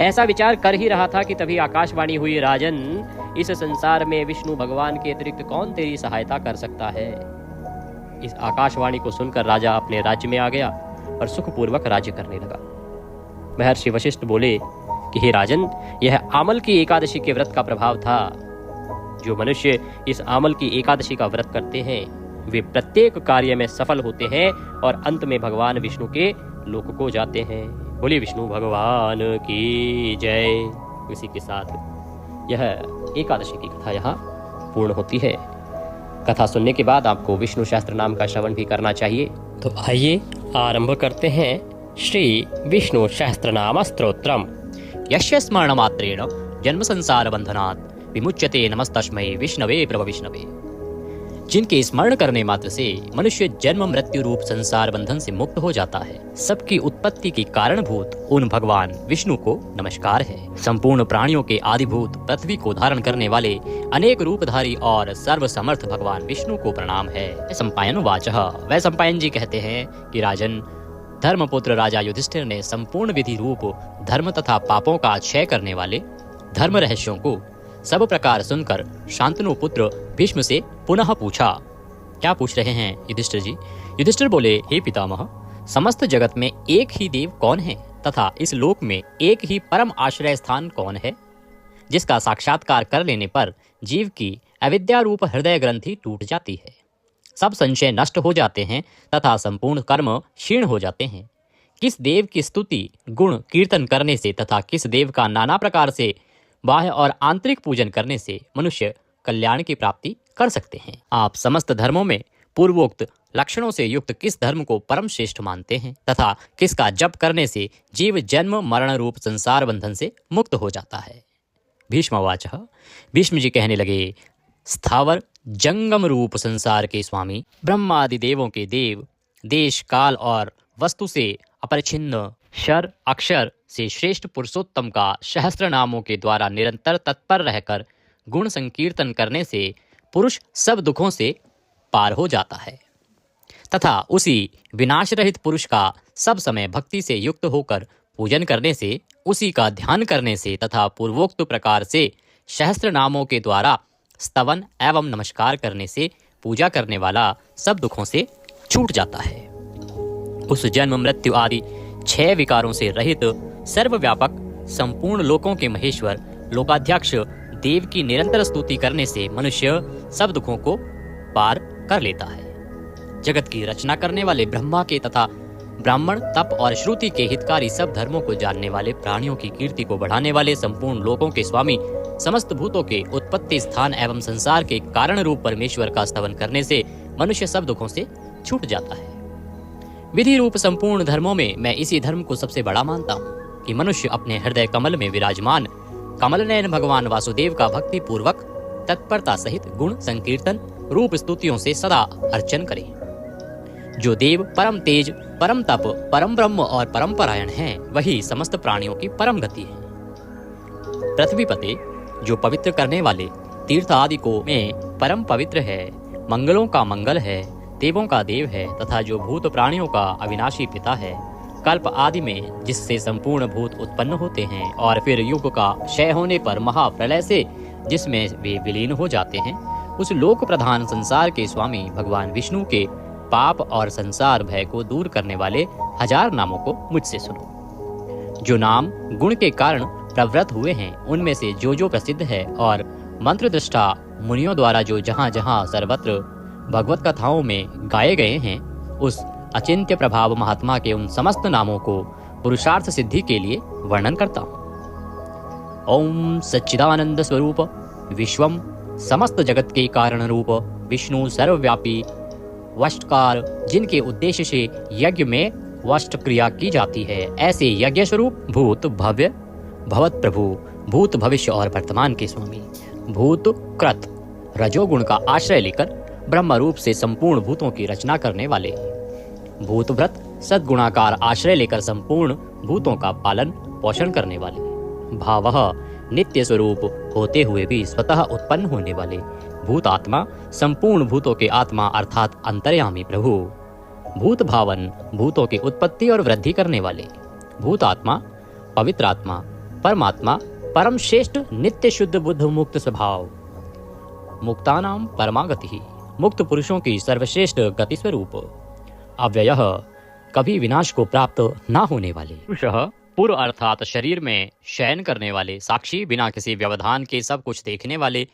ऐसा विचार कर ही रहा था कि तभी आकाशवाणी हुई, राजन, इस संसार में विष्णु भगवान के अतिरिक्त कौन तेरी सहायता कर सकता है? इस आकाशवाणी को सुनकर राजा अपने राज्य में आ गया और सुखपूर्वक राज्य करने लगा। महर्षि वशिष्ठ बोले कि हे राजन, यह आमल की एकादशी के व्रत का प्रभाव था। जो मनुष्य इस आमल की एकादशी का व्रत करते हैं वे प्रत्येक कार्य में सफल होते हैं और अंत में भगवान विष्णु के लोक को जाते हैं। बोलिए विष्णु भगवान की जय। इसी के साथ यह एकादशी की कथा यहाँ पूर्ण होती है। कथा सुनने के बाद आपको विष्णु शास्त्र नाम का श्रवण भी करना चाहिए। तो आइए आरंभ करते हैं श्री विष्णु सहस्त्रनाम स्तोत्रम। यस्य स्मरणमात्रेण जन्म संसार बंधनात् विमुच्यते नमस्तस्मै विष्णवे प्रभ विष्णवे। जिनके स्मरण करने मात्र से मनुष्य जन्म मृत्यु रूप संसार बंधन से मुक्त हो जाता है, सबकी उत्पत्ति के कारणभूत उन भगवान विष्णु को नमस्कार है। संपूर्ण प्राणियों के आदिभूत पृथ्वी को धारण करने वाले अनेक रूपधारी और सर्वसमर्थ भगवान विष्णु को प्रणाम है। सम्पायन वाचः। वह सम्पायन जी कहते हैं कि राजन, धर्मपुत्र राजा युधिष्ठिर ने संपूर्ण विधि रूप धर्म तथा पापों का क्षय करने वाले धर्म रहस्यों को सब प्रकार सुनकर शांतनु पुत्र भीष्म से पुनः पूछा। क्या पूछ रहे हैं युधिष्ठिर जी? युधिष्ठिर बोले, हे पितामह, समस्त जगत में एक ही देव कौन है तथा इस लोक में एक ही परम आश्रय स्थान कौन है, जिसका साक्षात्कार कर लेने पर जीव की अविद्या रूप हृदय ग्रंथि टूट जाती है, सब संशय नष्ट हो जाते हैं तथा संपूर्ण कर्म क्षीण हो जाते हैं। किस देव की स्तुति गुण कीर्तन करने से तथा किस देव का नाना प्रकार से बाह्य और आंतरिक पूजन करने से मनुष्य कल्याण की प्राप्ति कर सकते हैं। आप समस्त धर्मों में पूर्वोक्त लक्षणों से युक्त किस धर्म को परम श्रेष्ठ मानते हैं तथा किसका जप करने से जीव जन्म मरण रूप संसार बंधन से मुक्त हो जाता है? भीष्मवाचः। भीष्म जी कहने लगे, स्थावर जंगम रूप संसार के स्वामी ब्रह्मादि देवों के देव, देश काल और वस्तु से अपरिछिन्न क्षर अक्षर से श्रेष्ठ पुरुषोत्तम का सहस्त्र नामों के द्वारा निरंतर तत्पर रहकर गुण संकीर्तन करने से पुरुष सब दुखों से पार हो जाता है तथा उसी विनाश रहित पुरुष का सब समय भक्ति से युक्त होकर पूजन करने से, उसी का ध्यान करने से तथा पूर्वोक्त प्रकार से सहस्त्र नामों के द्वारा स्तवन एवं नमस्कार करने से पूजा करने वाला सब दुखों से छूट जाता है। उस जन्म मृत्यु आदि 6 विकारों से रहित सर्वव्यापक संपूर्ण लोकों के महेश्वर लोकाध्यक्ष देव की निरंतर स्तुति करने से मनुष्य सब दुखों को पार कर लेता है। जगत की रचना करने वाले ब्रह्मा के तथा ब्राह्मण तप और श्रुति के हितकारी सब धर्मों को जानने वाले, प्राणियों की कीर्ति को बढ़ाने वाले, संपूर्ण लोकों के स्वामी, समस्त भूतों के उत्पत्ति स्थान एवं संसार के कारण रूप परमेश्वर का स्तवन करने से मनुष्य सब दुखों से छूट जाता है। विधि रूप संपूर्ण धर्मों में मैं इसी धर्म को सबसे बड़ा मानता हूँ कि मनुष्य अपने हृदय कमल में विराजमान कमल नयन भगवान वासुदेव का भक्ति पूर्वक तत्परता सहित गुण संकीर्तन रूप स्तुतियों से सदा अर्चन करे। जो देव परम तेज, परम तप, परम ब्रह्म और परम परायण हैं, वही समस्त प्राणियों की परम गति है। पृथ्वी पते जो पवित्र करने वाले तीर्थ आदि को में परम पवित्र है, मंगलों का मंगल है, देवों का देव है तथा जो भूत प्राणियों का अविनाशी पिता है, कल्प आदि में जिससे संपूर्ण भूत उत्पन्न होते हैं और फिर युग का क्षय होने पर महाप्रलय से जिसमें वे विलीन हो जाते हैं, उस लोक प्रधान संसार के स्वामी भगवान विष्णु के पाप और संसार भय को दूर करने वाले 1000 नामों को मुझसे सुनो। जो नाम गुण के कारण प्रवृत्त हुए हैं, उनमें से जो प्रसिद्ध है और मंत्र दृष्टा मुनियों द्वारा जो जहाँ जहाँ सर्वत्र भगवत कथाओं में गाए गए हैं, उस अचिंत्य प्रभाव महात्मा के उन समस्त नामों को पुरुषार्थ सिद्धि के लिए वर्णन करता हूँ। ओम सच्चिदानंद स्वरूप विश्वम, समस्त जगत के कारण रूप विष्णु सर्वव्यापी वष्टकार, जिनके उद्देश्य से यज्ञ में वष्ट क्रिया की जाती है, ऐसे यज्ञ स्वरूप भूत भव्य भवत प्रभु, भूत भविष्य और वर्तमान के स्वामी, भूत कृत रजोगुण का आश्रय लेकर ब्रह्म रूप से संपूर्ण भूतों की रचना करने वाले, भूत व्रत सद्गुणाकार आश्रय लेकर संपूर्ण भूतों का पालन पोषण करने वाले, भावः नित्य स्वरूप होते हुए भी स्वतः उत्पन्न होने वाले, भूत आत्मा संपूर्ण भूतों के आत्मा अर्थात अंतर्यामी प्रभु, भूत भावन भूतों की उत्पत्ति और वृद्धि करने वाले, भूत आत्मा पवित्र आत्मा, परमात्मा परम श्रेष्ठ नित्य शुद्ध बुद्ध मुक्त स्वभाव, मुक्तानाम परमागति, मुक्त पुरुषों की सर्वश्रेष्ठ गति स्वरूप, अव्ययः कभी विनाश को प्राप्त न होने वाले, पुरुषः पूर्व अर्थात शरीर में शयन करने वाले, साक्षी बिना किसी व्यवधान के सब कुछ देखने वाले,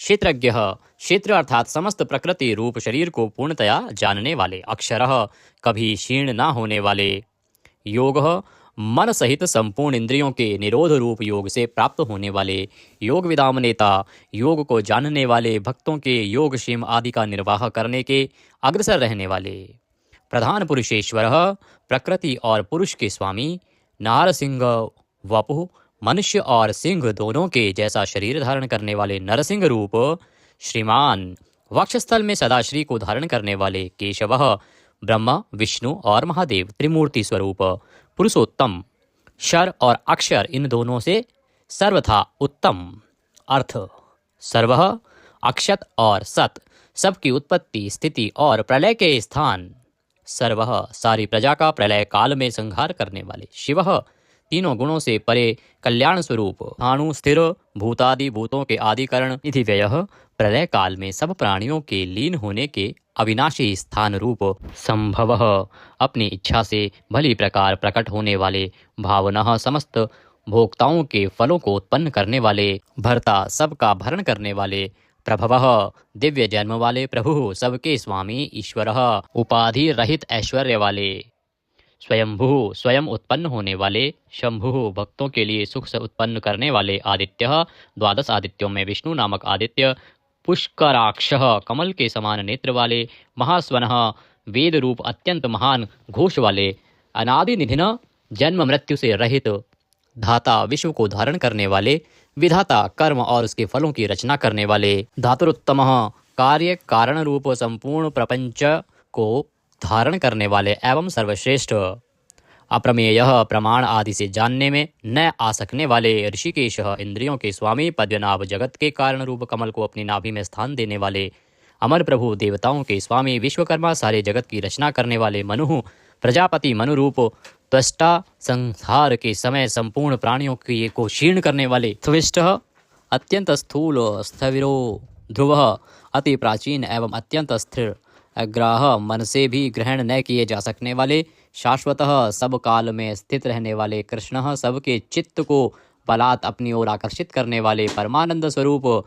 क्षेत्रज्ञ क्षेत्र अर्थात समस्त प्रकृति रूप शरीर को पूर्णतया जानने वाले, अक्षरः कभी क्षीण न होने वाले, योगः मन सहित संपूर्ण इंद्रियों के निरोध रूप योग से प्राप्त होने वाले, योग विदाम नेता योग को जानने वाले, भक्तों के योग क्षेम आदि का निर्वाह करने के अग्रसर रहने वाले, प्रधान पुरुषेश्वरः प्रकृति और पुरुष के स्वामी, नारसिंह वपुः मनुष्य और सिंह दोनों के जैसा शरीर धारण करने वाले नरसिंह रूप, श्रीमान वक्षस्थल में सदाश्री को धारण करने वाले केशवः ब्रह्मा विष्णु और महादेव त्रिमूर्ति स्वरूप, पुरुषोत्तम शर और अक्षर इन दोनों से सर्वथा उत्तम। अर्थ सर्वः अक्षत और सत सबकी उत्पत्ति स्थिति और प्रलय के स्थान, सर्वः सारी प्रजा का प्रलय काल में संहार करने वाले, शिवः तीनों गुणों से परे कल्याण स्वरूप, अणु स्थिर भूतादि भूतों के आदिकरण, निधि व्ययः प्रलय काल में सब प्राणियों के लीन होने के अविनाशी स्थान रूप, संभवः अपनी इच्छा से भली प्रकार प्रकट होने वाले, भावनः समस्त भोक्ताओं के फलों को उत्पन्न करने वाले, भर्ता सबका भरण करने वाले, प्रभवः दिव्य जन्म वाले प्रभु सबके स्वामी, ईश्वरः उपाधि रहित ऐश्वर्य वाले, स्वयंभू स्वयं उत्पन्न होने वाले, शंभु भक्तों के लिए सुख से उत्पन्न करने वाले, आदित्यः द्वादश आदित्यों में विष्णु नामक आदित्य, पुष्कराक्षः कमल के समान नेत्र वाले, महास्वनः वेद रूप अत्यंत महान घोष वाले, अनादि निधिनः जन्म मृत्यु से रहित, धाता विश्व को धारण करने वाले, विधाता कर्म और उसके फलों की रचना करने वाले, धातुरुत्तमः कार्य कारण रूप संपूर्ण प्रपंच को धारण करने वाले एवं सर्वश्रेष्ठ, अप्रमेयः प्रमाण आदि से जानने में न आ सकने वाले, ऋषिकेशः इंद्रियों के स्वामी, पद्मनाभ जगत के कारण रूप कमल को अपनी नाभि में स्थान देने वाले, अमर प्रभु देवताओं के स्वामी, विश्वकर्मा सारे जगत की रचना करने वाले, मनुः प्रजापति मनुरूप, त्वष्टा संहार के समय संपूर्ण प्राणियों को क्षीण करने वाले, त्विष्टः अत्यंत स्थूल, स्थविरो ध्रुवः अति प्राचीन एवं अत्यंत स्थिर, अग्राह मन से भी ग्रहण न किए जा सकने वाले, शाश्वतः सब काल में स्थित रहने वाले, कृष्णः सबके चित्त को बलात् अपनी ओर आकर्षित करने वाले, परमानंद स्वरूप,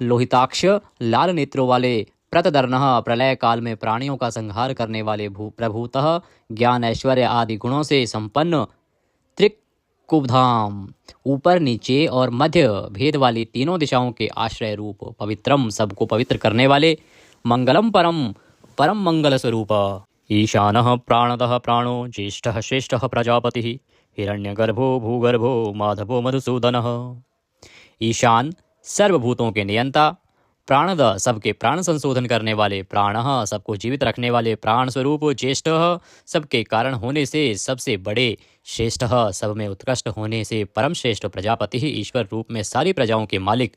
लोहिताक्ष लाल नेत्रों वाले, प्रतदर्णः प्रलय काल में प्राणियों का संहार करने वाले, प्रभूतः ज्ञान ऐश्वर्य आदि गुणों से संपन्न, त्रिकुबधाम ऊपर नीचे और मध्य भेद वाली तीनों दिशाओं के आश्रय रूप, पवित्रम सबको पवित्र करने वाले, मंगलम परम परम मंगल स्वरूप, ईशानः प्राणदः प्राणो, ज्येष्ठः श्रेष्ठः प्रजापतिः, हिरण्यगर्भो भूगर्भो माधवो मधुसूदनः, ईशान सर्वभूतों के नियंता, प्राणद सबके प्राण संशोधन करने वाले, प्राणः सबको जीवित रखने वाले प्राण स्वरूप, ज्येष्ठः सबके कारण होने से सबसे बड़े, श्रेष्ठः सब में उत्कृष्ट होने से परम श्रेष्ठ, प्रजापति ईश्वर रूप में सारी प्रजाओं के मालिक,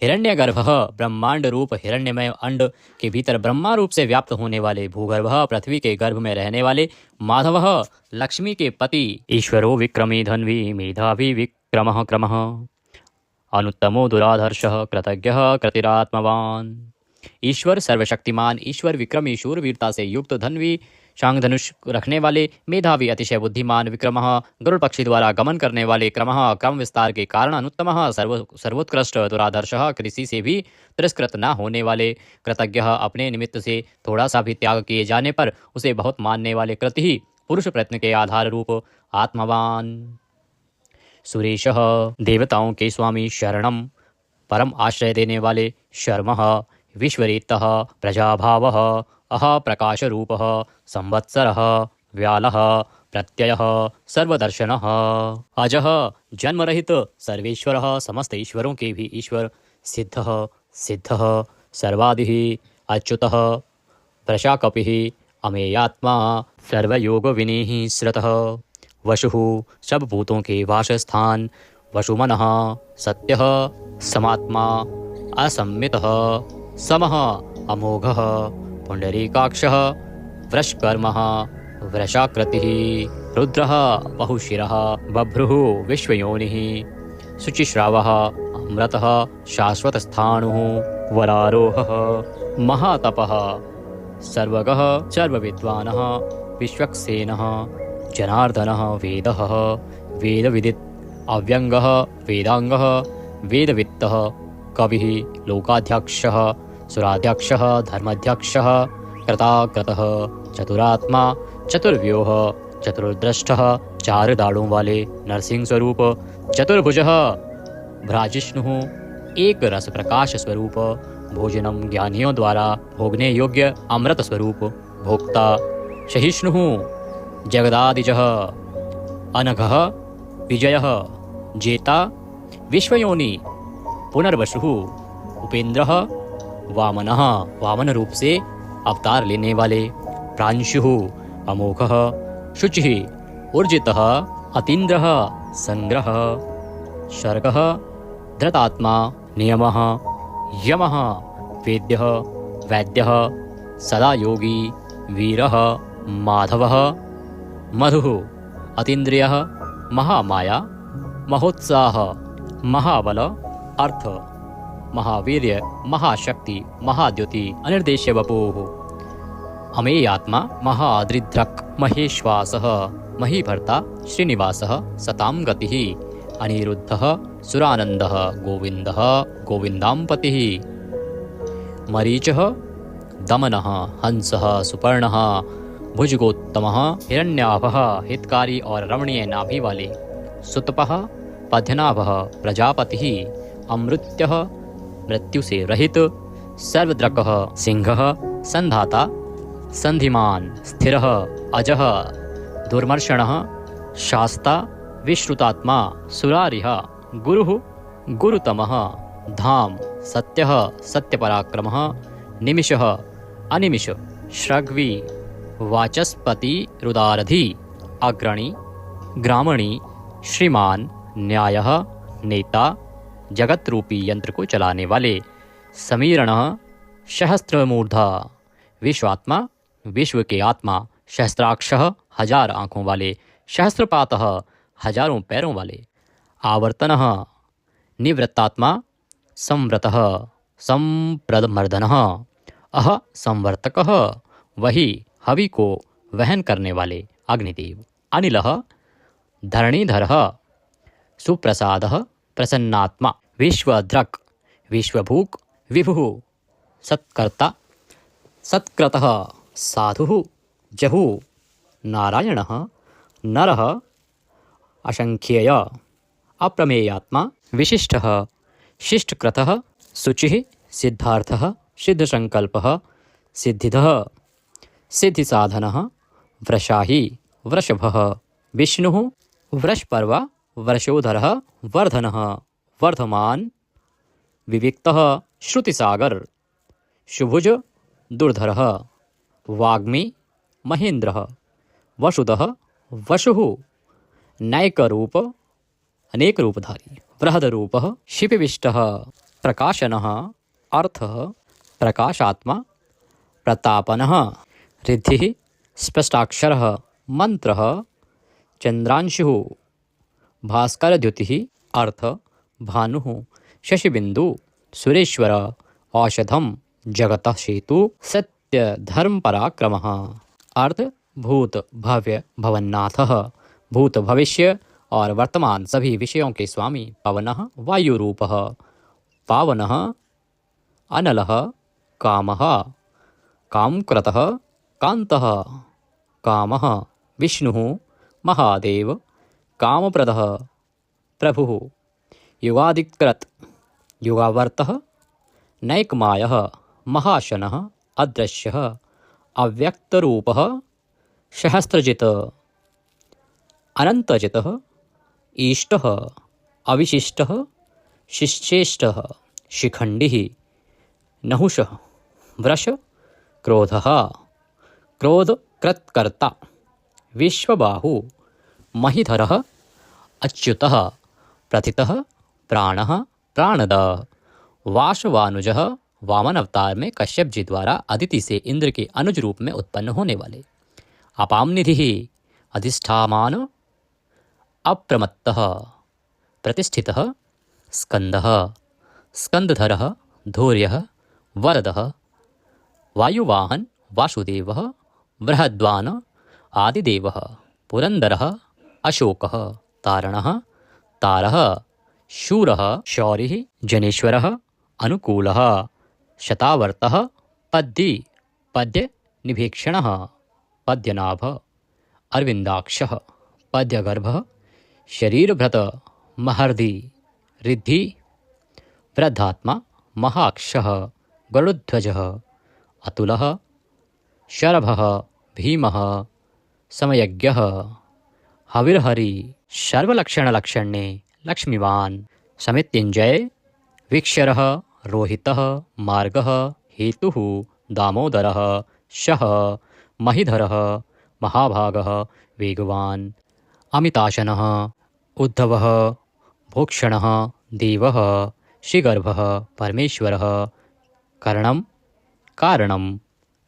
हिरण्यगर्भः ब्रह्मांड रूप हिरण्यमय अंड के भीतर ब्रह्मा रूप से व्याप्त होने वाले, भूगर्भः पृथ्वी के गर्भ में रहने वाले, माधवः लक्ष्मी के पति, ईश्वरो विक्रमी धन्वी मेधावी विक्रमः क्रमः, अनुत्तमो दुराधर्षः कृतज्ञः कृतिरात्मवान, ईश्वर सर्वशक्तिमान, ईश्वर विक्रमी शूरवीरता से युक्त, धन्वी शांग धनुष रखने वाले, मेधावी अतिशय बुद्धिमान, विक्रमः गरुड़ पक्षी द्वारा गमन करने वाले, क्रमः क्रम विस्तार के कारण, अनुत्तमः सर्वोत्कृष्ट, दुरादर्शः किसी से भी तिरस्कृत न होने वाले, कृतज्ञः अपने निमित्त से थोड़ा सा भी त्याग किए जाने पर उसे बहुत मानने वाले, कृति ही पुरुष प्रयत्न के आधार रूप, आत्मवान, सुरेशः देवताओं के स्वामी, शरणम परम आश्रय देने वाले, शर्मः विश्वरेतः प्रजाभावः, अह प्रकाश रूपः, संवत्सरः व्यालः प्रत्ययः सर्वदर्शनः, अजः जन्मरहित सर्वेश्वरः समस्त ईश्वरों के भी ईश्वर, सिद्धः सिद्धः सर्वादिः अच्युतः प्रशाकपिः अमेयात्मा सर्वयोग विनीः श्रतः, वशुः सब भूतों के वासस्थान, वसुमनः सत्यः समात्मा असम्मितः, समः अमोघः पुंडरीकाक्षः वृषकर्मः वृषाकृतिः, रुद्रः बहुशिरः बभ्रुः विश्वयोनिः, शुचिश्रावः अमृतः शाश्वतस्थाणुः, वरारोहः महातपः, सर्वगः सर्वविद्वानः विश्वक्सेनः, जनार्दनः वेदः वेदविदित्, अव्यंगः वेदांगः वेदवित्तः, कविः लोकाध्यक्षः सुराध्यक्षः धर्माध्यक्षः, कृताकृतः चतुरात्मा चतुर्व्यूह चतुर्द्रष्टः, चार दाढ़ों वाले नरसिंह स्वरूप, चतुर्भुजः भ्राजिष्णुः, एक रस प्रकाश स्वरूप, भोजनम ज्ञानियों द्वारा भोगने योग्य अमृत स्वरूप, भोक्ता सहिष्णुः जगदादिजः अनघः विजयः जेता विश्वयोनि पुनर्वसुः उपेंद्रः वामनः वामन रूप से अवतार लेने वाले प्रांशुः अमोघः शुचिः ऊर्जितः अतीन्द्रः संग्रह शर्गः धृतात्मा नियमः यमः वेद्यः वैद्यः सदा योगी वीरः माधवः मधुः अतीन्द्रियः महामाया महोत्साह महाबल अर्थ महावीर्य महाशक्ति महाद्युति अनिर्देश्य वपुः अमेयात्मा महादृद्रक् महेश्वासः महीभर्ता श्रीनिवासः सतां गतिः अनिरुद्धः सुरानन्दः गोविन्दः गोविन्दाम्पतिः मरीचः दमनः हंसः सुपर्णः भुजगोत्तमः हिरण्याभः हितकारी और रमणीय नाभि वाले सुतपः पद्यनाभः प्रजापतिः अमृत्यः मृत्यु से रहित सर्वद्रकः सिंहः संधाता संधिमान स्थिरः अजः दुर्मर्षणः शास्ता विश्रुतात्मा सुरारिः गुरुः गुरुतमः धाम सत्यः सत्यपराक्रमः निमिषः अनिमिष श्रग्वी वाचस्पति रुदारधि अग्रणी ग्रामणी श्रीमान न्यायः नेता जगत रूपी यंत्र को चलाने वाले समीरणः सहस्त्रमूर्धा विश्वात्मा विश्व के आत्मा सहस्त्राक्षः हजार आँखों वाले सहस्त्रपातः हजारों पैरों वाले आवर्तनः निवृत्तात्मा संव्रतः संप्रदमर्दनः अह संवर्तकः वही हवि को वहन करने वाले अग्निदेव अनिलः धरणीधरः सुप्रसादः प्रसन्नात्मा विश्वद्रक् विश्वभूक् विभुः सत्कर्ता सत्कृतः साधुः जहुः नारायणः नरः असंख्येय अप्रमेयात्मा विशिष्टः शिष्टकृतः शुचिः सिद्धार्थः सिद्धसंकल्पः सिद्धिदः सिद्धिसाधनः वृषाही वृषभः विष्णुः वृषपर्वा वर्षोधरः वर्धनः वर्धमान विविक्तः श्रुतिसागर शुभुज दुर्धरः वाग्मी महेन्द्रः वसुदः वसुः नैकरूप अनेक रूपधारी बृहदरूपः शिपिविष्टः प्रकाशनः अर्थः प्रकाशात्मा प्रतापनः रिद्धिः स्पष्टाक्षरः मंत्रः चंद्रांशुः भास्करद्युतिः अर्थ भानुः शशिबिंदु सुरेश्वर औषधम जगतः सेतु सत्य धर्म पराक्रमः अर्थ भूत भव्य भवन्नाथः भूत भविष्य और वर्तमान सभी विषयों के स्वामी पवनः वायुरूपः पावनः अनलः कामः कामकृतः कान्तः कामः विष्णुः महादेव कामप्रदः प्रभुः युगादिकृत युगावर्तः नैकमायः महाशनः अदृश्यः अव्यक्तरूपः सहस्त्रजित् अनन्तजितः ईष्टः अविशिष्टः शिश्चेष्टः शिखण्डिः नहुषः वृष क्रोधः क्रोधकृत्कर्ता विश्वबाहु महीधरः अच्युतः प्रथितः प्राणः प्राणद वाशवानुजः वामन अवतार में कश्यप जी द्वारा अदिति से इंद्र के अनुज रूप में उत्पन्न होने वाले अपामनिधि अधिष्ठामान अप्रमत्तः प्रतिष्ठितः स्कंदः स्कंदधरः धैर्यः वरदः वायुवाहन वासुदेवः बृहद्वान आदिदेवः पुरंदरः अशोकः तारणः तारः शूरः शौरिः जनेश्वरः अनुकूलः शतावर्तः पद्दी पद्य निभीक्षणः पद्यनाभ अरविंदाक्षः पद्यगर्भः शरीरभृत महर्दि रिद्धि वृद्धात्मा महाक्षः गरुध्वजः अतुलः शरभः भीमः समयज्ञः हविर्हरि सर्वलक्षणलक्षण्ये लक्ष्मीवान् समित्युञ्जय वीक्षरः रोहितः मार्गः हेतुः दामोदरः शः महिधरः महाभागः वेगवान् अमिताशनः उद्धवः भोक्षणः देवः श्रीगर्भः परमेश्वरः कर्णं कारणं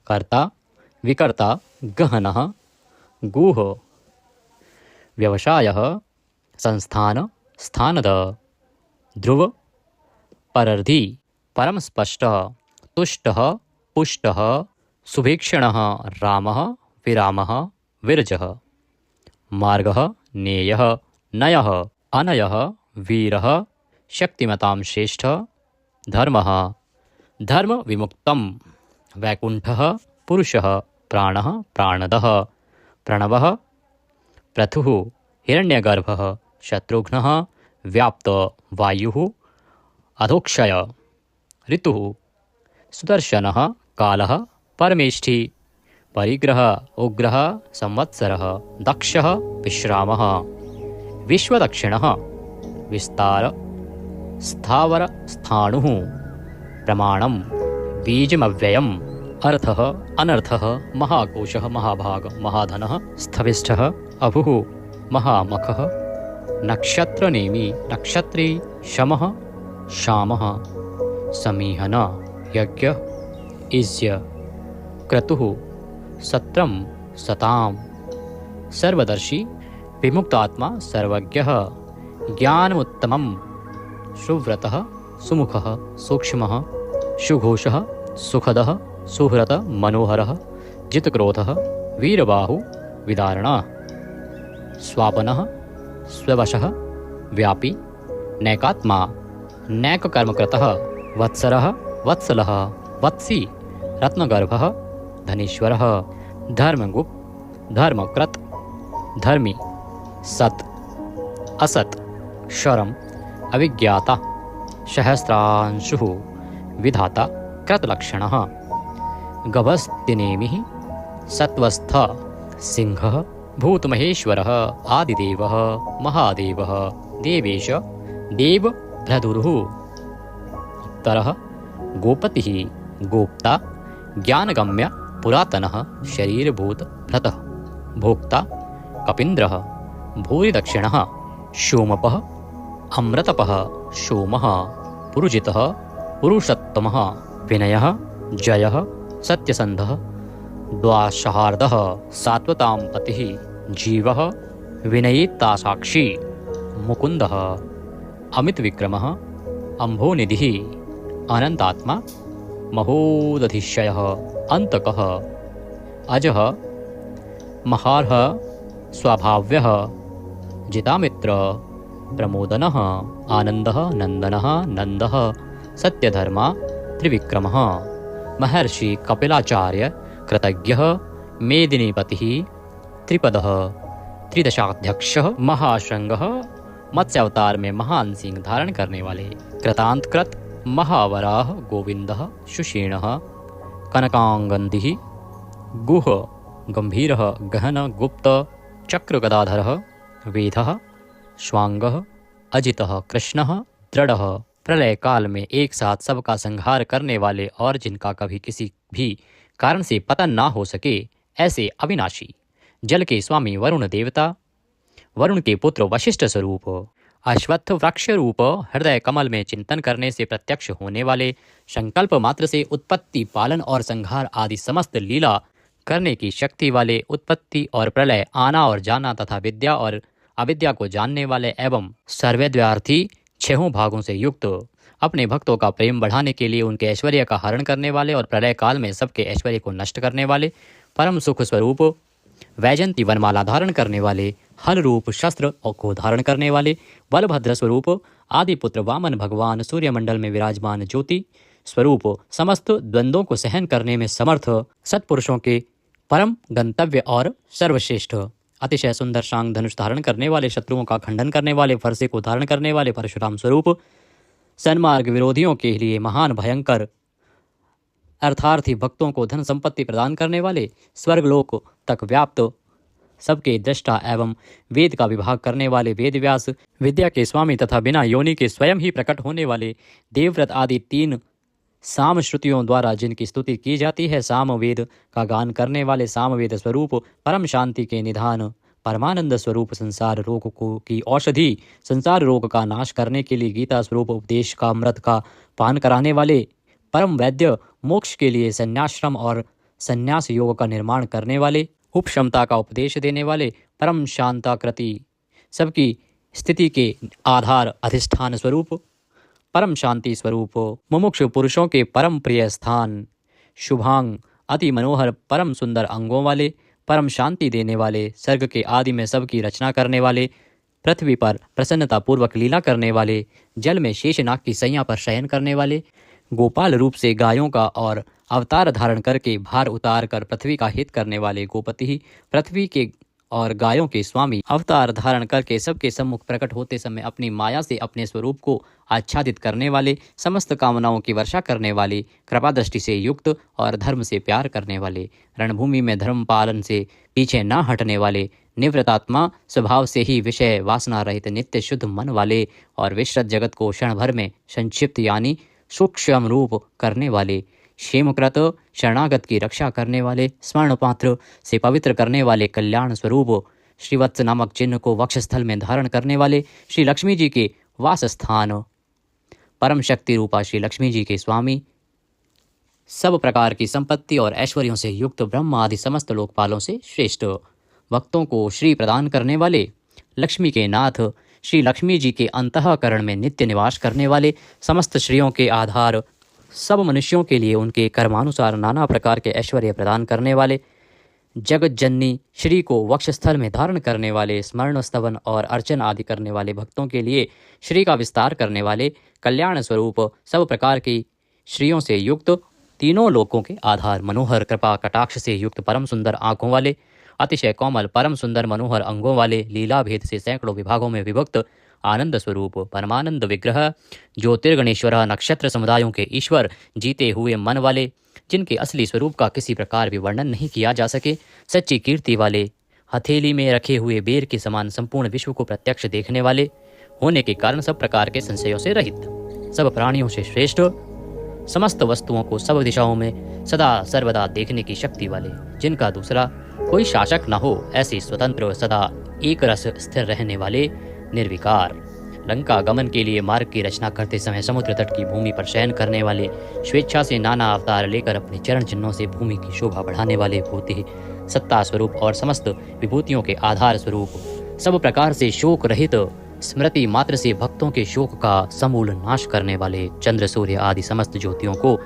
कर्ता विकर्ता गहनः गुह व्यवसायः संस्थान स्थानद ध्रुव परर्धि परमस्पष्टः तुष्टः पुष्टः सुभीक्षणः रामः विरामः विरजः मार्गः नेयः नयः अनयः वीरः शक्तिमतां श्रेष्ठः धर्मः धर्म विमुक्तं वैकुण्ठः पुरुषः प्राणः प्राणदः प्रणवः प्रथुः हिरण्यगर्भः शत्रुघ्नः व्याप्त वायुः अधोक्षय ऋतुः सुदर्शनः कालः परमेष्ठी परिग्रह उग्रः संवत्सरः दक्षः विश्रामः विश्वदक्षिणः विस्तार स्थावर स्थाणुः प्रमाणं बीजमव्ययम् अर्थः अनर्थः महाकोशः महाभाग महाधनः स्थविष्ठः अभुः महामखः नक्षत्रनेमि नक्षत्री शमः शामः समीहन यज्ञ इज्य क्रतुः सत्रं सतां सर्वदर्शी विमुक्तात्मा सर्वज्ञः ज्ञानमुत्तमं सुव्रतः सुमुखः सूक्ष्मः सुघोषः सुखदः सुहृत मनोहरः जितक्रोधः वीरबाहु विदारणः स्वापनः स्ववशः व्यापी नैकात्मा नैककर्मकृतः वत्सरः वत्सलः वत्सी रत्नगर्भः धनीश्वरः धर्मगुप्त धर्मकृत धर्मी सत् असत् शरम अविज्ञाता सहस्रांशुः विधाता कृतलक्षणः गभस्तिनेमिः सत्वस्थ सिंहः भूतमहेश्वरः आदिदेवः महादेवः देवेश देवभ्रदुरुः उत्तरः गोपतिः गोप्ता ज्ञानगम्य पुरातनः शरीरभूतभृतः भोक्ता कपीन्द्रः भूरिदक्षिणः सोमपः अमृतपः सोमः पुरुजितः पुरुषोत्तमः विनयः जयः सत्यसन्धः द्वाशार्धः सात्वतां पतिः जीवः विनयितासाक्षी मुकुन्दः अमितविक्रमः अम्भोनिधिः अनन्तात्मा महोदधिशयः अन्तकः अजः महार्हः स्वभाव्यः जितामित्र प्रमोदनः आनन्दः नन्दनः नन्दः सत्यधर्मा त्रिविक्रमः महर्षि कपिलाचार्य कृतज्ञः मेदिनीपतिः त्रिपदः त्रिदशाध्यक्षः महाशृंगः मत्स्यावतार में महान सिंह धारण करने वाले कृतांतकृत महावराह गोविंदः सुषीणः कनकांगन्धिः गुह गंभीरः गहन गुप्त चक्रगदाधरः वेदः स्वांगः अजितः कृष्णः दृढ़ः प्रलय काल में एक साथ सबका संहार करने वाले और जिनका कभी किसी भी कारण से पतन ना हो सके, ऐसे अविनाशी जल के स्वामी वरुण देवता, वरुण के पुत्र वशिष्ठ स्वरूप, अश्वत्थ वृक्ष रूप हृदय कमल में चिंतन करने से प्रत्यक्ष होने वाले, संकल्प मात्र से उत्पत्ति पालन और संहार आदि समस्त लीला करने की शक्ति वाले, उत्पत्ति और प्रलय, आना और जाना तथा विद्या और अविद्या को जानने वाले एवं सर्वव्यार्थी छहों भागों से युक्त, अपने भक्तों का प्रेम बढ़ाने के लिए उनके ऐश्वर्य का हरण करने वाले और प्रलय काल में सबके ऐश्वर्य को नष्ट करने वाले, परम सुख स्वरूप वैजंती वनमाला धारण करने वाले, हल रूप शस्त्र को धारण करने वाले, बलभद्र स्वरूप आदिपुत्र वामन भगवान, सूर्यमंडल में विराजमान ज्योति स्वरूप, समस्त द्वंद्वों को सहन करने में समर्थ, सत्पुरुषों के परम गंतव्य और सर्वश्रेष्ठ, अतिशय सुंदर शांग धनुष धारण करने वाले, शत्रुओं का खंडन करने वाले, फरसे को धारण करने वाले परशुराम स्वरूप, सन्मार्ग विरोधियों के लिए महान भयंकर अर्थार्थी भक्तों को धन संपत्ति प्रदान करने वाले, स्वर्गलोक तक व्याप्त सबके दृष्टा एवं वेद का विभाग करने वाले वेद व्यास, विद्या के स्वामी तथा बिना योनि के स्वयं ही प्रकट होने वाले देवव्रत आदि 3 साम श्रुतियों द्वारा जिनकी स्तुति की जाती है, सामवेद का गान करने वाले सामवेद स्वरूप परम शांति के निधान, परमानंद स्वरूप संसार रोग को की औषधि, संसार रोग का नाश करने के लिए गीता स्वरूप उपदेश का अमृत का पान कराने वाले, परम वैद्य, मोक्ष के लिए संन्याश्रम और संन्यास योग का निर्माण करने वाले, उपशमता का उपदेश देने वाले, परम शांताकृति, सबकी स्थिति के आधार अधिष्ठान स्वरूप, परम शांति स्वरूप, मुमुक्ष पुरुषों के परम प्रिय स्थान, शुभांग, अति मनोहर परम सुंदर अंगों वाले, परम शांति देने वाले, सर्ग के आदि में सबकी रचना करने वाले, पृथ्वी पर प्रसन्नता पूर्वक लीला करने वाले, जल में शेषनाग की सैया पर शयन करने वाले, गोपाल रूप से गायों का और अवतार धारण करके भार उतार कर पृथ्वी का हित करने वाले गोपति, पृथ्वी के और गायों के स्वामी, अवतार धारण करके सबके सम्मुख प्रकट होते समय अपनी माया से अपने स्वरूप को आच्छादित करने वाले, समस्त कामनाओं की वर्षा करने वाले, कृपा दृष्टि से युक्त और धर्म से प्यार करने वाले, रणभूमि में धर्म पालन से पीछे न हटने वाले, निवृत्तात्मा स्वभाव से ही विषय वासना रहित नित्य शुद्ध मन वाले और विश्रत जगत को क्षण भर में संक्षिप्त यानी सूक्ष्म रूप करने वाले, क्षेमकृत शरणागत की रक्षा करने वाले, स्वर्ण पात्र से पवित्र करने वाले, कल्याण स्वरूप श्रीवत्स नामक चिन्ह को वक्षस्थल में धारण करने वाले, श्री लक्ष्मी जी के वास स्थान, परम शक्ति रूपा श्री लक्ष्मी जी के स्वामी, सब प्रकार की संपत्ति और ऐश्वर्यों से युक्त ब्रह्म आदि समस्त लोकपालों से श्रेष्ठ, भक्तों को श्री प्रदान करने वाले, लक्ष्मी के नाथ, श्री लक्ष्मी जी के अंतःकरण में नित्य निवास करने वाले, समस्त श्रियों के आधार, सब मनुष्यों के लिए उनके कर्मानुसार नाना प्रकार के ऐश्वर्य प्रदान करने वाले, जगत जननी श्री को वक्षस्थल में धारण करने वाले, स्मरण स्तवन और अर्चन आदि करने वाले भक्तों के लिए श्री का विस्तार करने वाले, कल्याण स्वरूप सब प्रकार की श्रियों से युक्त, तीनों लोकों के आधार, मनोहर कृपा कटाक्ष से युक्त परम सुंदर आँखों वाले, अतिशय कोमल परम सुंदर मनोहर अंगों वाले, लीला भेद से सैकड़ों विभागों में विभक्त आनंद स्वरूप, परमानंद विग्रह, ज्योतिर्गणेश्वर, नक्षत्र समुदायों के ईश्वर, जीते हुए मन वाले, जिनके असली स्वरूप का किसी प्रकार भी वर्णन नहीं किया जा सके, सच्ची कीर्ति वाले, हथेली में रखे हुए बेर के समान संपूर्ण विश्व को प्रत्यक्ष देखने वाले होने के कारण सब प्रकार के संशयों से रहित, सब प्राणियों से श्रेष्ठ, समस्त वस्तुओं को सब दिशाओं में सदा सर्वदा देखने की शक्ति वाले, जिनका दूसरा कोई शासक न हो, ऐसे स्वतंत्र सदा एक रस स्थिर रहने वाले, निर्विकार, लंका गमन के लिए मार्ग की रचना करते समय समुद्र तट की भूमि पर शयन करने वाले, स्वेच्छा से नाना अवतार लेकर अपने चरण चिन्हों से भूमि की शोभा बढ़ाने वाले, भूति सत्ता स्वरूप और समस्त विभूतियों के आधार स्वरूप, सब प्रकार से शोक रहित, स्मृति मात्र से भक्तों के शोक का समूल नाश करने वाले, चंद्र सूर्य आदि समस्त ज्योतियों को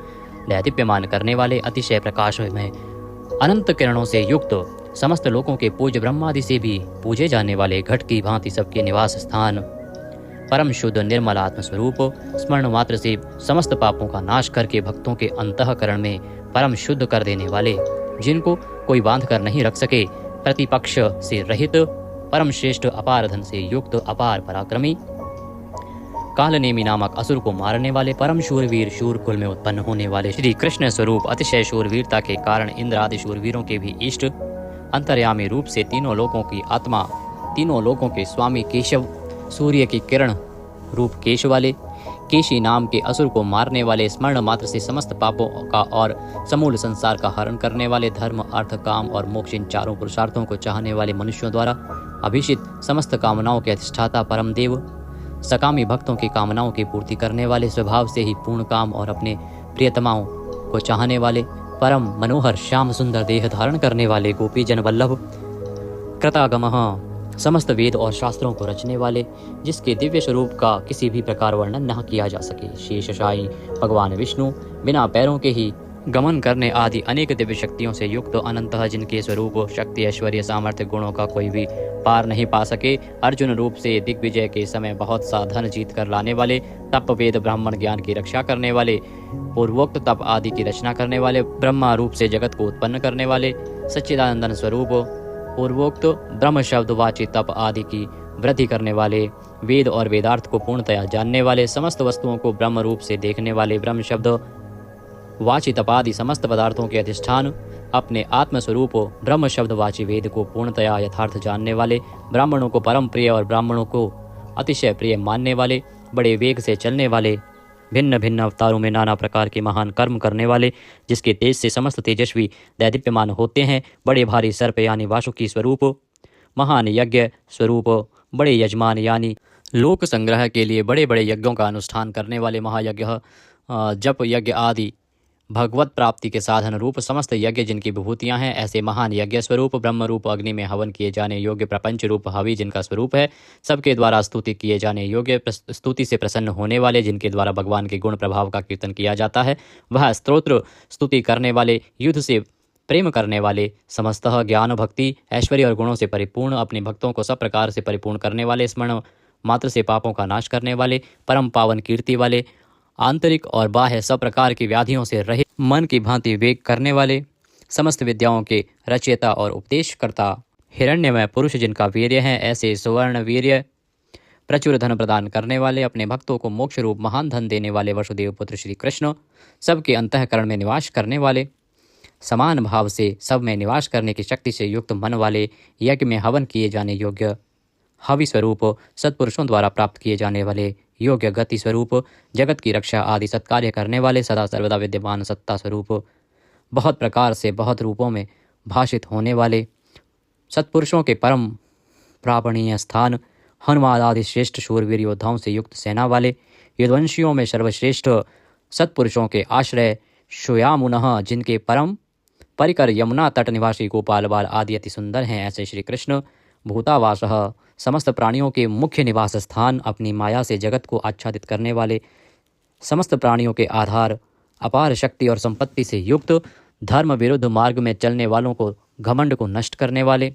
दैदीप्यमान करने वाले, अतिशय प्रकाश में अनंत किरणों से युक्त, समस्त लोगों के पूज्य ब्रह्मादि से भी पूजे जाने वाले, घट की भांति सबके निवास स्थान, परम शुद्ध निर्मल आत्म स्वरूप, स्मरण मात्र से समस्त पापों का नाश करके भक्तों के अंतःकरण में परम शुद्ध कर देने वाले, जिनको कोई बांध कर नहीं रख सके, प्रतिपक्ष से रहित, परम श्रेष्ठ अपार धन से युक्त, अपार पराक्रमी, कालनेमी नामक असुर को मारने वाले, परम शूरवीर, शूरकुल में उत्पन्न होने वाले, श्री कृष्ण स्वरूप, अतिशय शूरवीरता के कारण इंद्र आदि शूरवीरों के भी इष्ट, अंतर्यामी रूप से तीनों लोकों की आत्मा, तीनों लोकों के स्वामी केशव, सूर्य की किरण रूप केश वाले, केशी नाम के असुर को मारने वाले, स्मरण मात्र से समस्त पापों का और समूल संसार का हरण करने वाले, धर्म अर्थ काम और मोक्ष इन चारों पुरुषार्थों को चाहने वाले मनुष्यों द्वारा अभिषित, समस्त कामनाओं के अधिष्ठाता परम देव, सकामी भक्तों की कामनाओं की पूर्ति करने वाले, स्वभाव से ही पूर्ण काम और अपने प्रियतमाओं को चाहने वाले, परम मनोहर श्याम सुंदर देह धारण करने वाले, गोपी जन वल्लभ, कृतागमः, समस्त वेद और शास्त्रों को रचने वाले, जिसके दिव्य स्वरूप का किसी भी प्रकार वर्णन न किया जा सके, शेषशायी भगवान विष्णु, बिना पैरों के ही गमन करने आदि अनेक दिव्य शक्तियों से युक्त, अनंतः जिनके स्वरूप शक्ति ऐश्वर्य सामर्थ्य गुणों का कोई भी पार नहीं पा सके, अर्जुन रूप से दिग्विजय के समय बहुत सा धन जीत कर लाने वाले, तप वेद ब्राह्मण ज्ञान की रक्षा करने वाले, पूर्वोक्त तप आदि की रचना करने वाले, ब्रह्मा रूप से जगत को उत्पन्न करने वाले, सच्चिदानंदन स्वरूप, पूर्वोक्त ब्रह्म शब्द वाची तप आदि की वृद्धि करने वाले, वेद और वेदार्थ को पूर्णतया जानने वाले, समस्त वस्तुओं को ब्रह्म रूप से देखने वाले, ब्रह्म शब्द वाची तपादि समस्त पदार्थों के अधिष्ठान, अपने आत्मस्वरूप ब्रह्म शब्दवाची वेद को पूर्णतया यथार्थ जानने वाले, ब्राह्मणों को परम प्रिय और ब्राह्मणों को अतिशय प्रिय मानने वाले, बड़े वेग से चलने वाले, भिन्न भिन्न अवतारों में नाना प्रकार के महान कर्म करने वाले, जिसके तेज से समस्त तेजस्वी दैदीप्यमान होते हैं, बड़े भारी सर्प यानी वासुकी स्वरूप, महान यज्ञ स्वरूप, बड़े यजमान यानी लोक संग्रह के लिए बड़े बड़े यज्ञों का अनुष्ठान करने वाले, महायज्ञ, जप यज्ञ आदि भगवत प्राप्ति के साधन रूप समस्त यज्ञ जिनकी विभूतियां हैं, ऐसे महान यज्ञ स्वरूप, ब्रह्म रूप अग्नि में हवन किए जाने योग्य प्रपंच रूप हवि जिनका स्वरूप है, सबके द्वारा स्तुति किए जाने योग्य, स्तुति से प्रसन्न होने वाले, जिनके द्वारा भगवान के गुण प्रभाव का कीर्तन किया जाता है, वह स्तोत्र स्तुति करने वाले, युद्ध से प्रेम करने वाले, समस्तः ज्ञान भक्ति ऐश्वर्य और गुणों से परिपूर्ण, अपने भक्तों को सब प्रकार से परिपूर्ण करने वाले, स्मरण मात्र से पापों का नाश करने वाले, परम पावन कीर्ति वाले, आंतरिक और बाह्य सब प्रकार की व्याधियों से रहित, मन की भांति वेग करने वाले, समस्त विद्याओं के रचयिता और उपदेशकर्ता, हिरण्यमय पुरुष जिनका वीर्य है, ऐसे सुवर्ण वीर्य, प्रचुर धन प्रदान करने वाले, अपने भक्तों को मोक्ष रूप महान धन देने वाले वसुदेव पुत्र श्री कृष्ण, सबके अंतःकरण में निवास करने वाले, समान भाव से सब में निवास करने की शक्ति से युक्त मन वाले, यज्ञ में हवन किए जाने योग्य हवि स्वरूप, सत्पुरुषों द्वारा प्राप्त किए जाने वाले योग्य गति स्वरूप, जगत की रक्षा आदि सत्कार्य करने वाले, सदा सर्वदा विद्यमान सत्ता स्वरूप, बहुत प्रकार से बहुत रूपों में भाषित होने वाले, सत्पुरुषों के परम प्रापणीय स्थान, हनुमान आदि श्रेष्ठ शूरवीर योद्धाओं से युक्त सेना वाले, यदुवंशियों में सर्वश्रेष्ठ सत्पुरुषों के आश्रय, श्योयामुनः जिनके परम परिकर यमुना तट निवासी गोपाल बाल आदि अति सुंदर हैं, ऐसे श्री कृष्ण भूतावासः समस्त प्राणियों के मुख्य निवास स्थान, अपनी माया से जगत को आच्छादित करने वाले, समस्त प्राणियों के आधार, अपार शक्ति और संपत्ति से युक्त, धर्म विरुद्ध मार्ग में चलने वालों को घमंड को नष्ट करने वाले,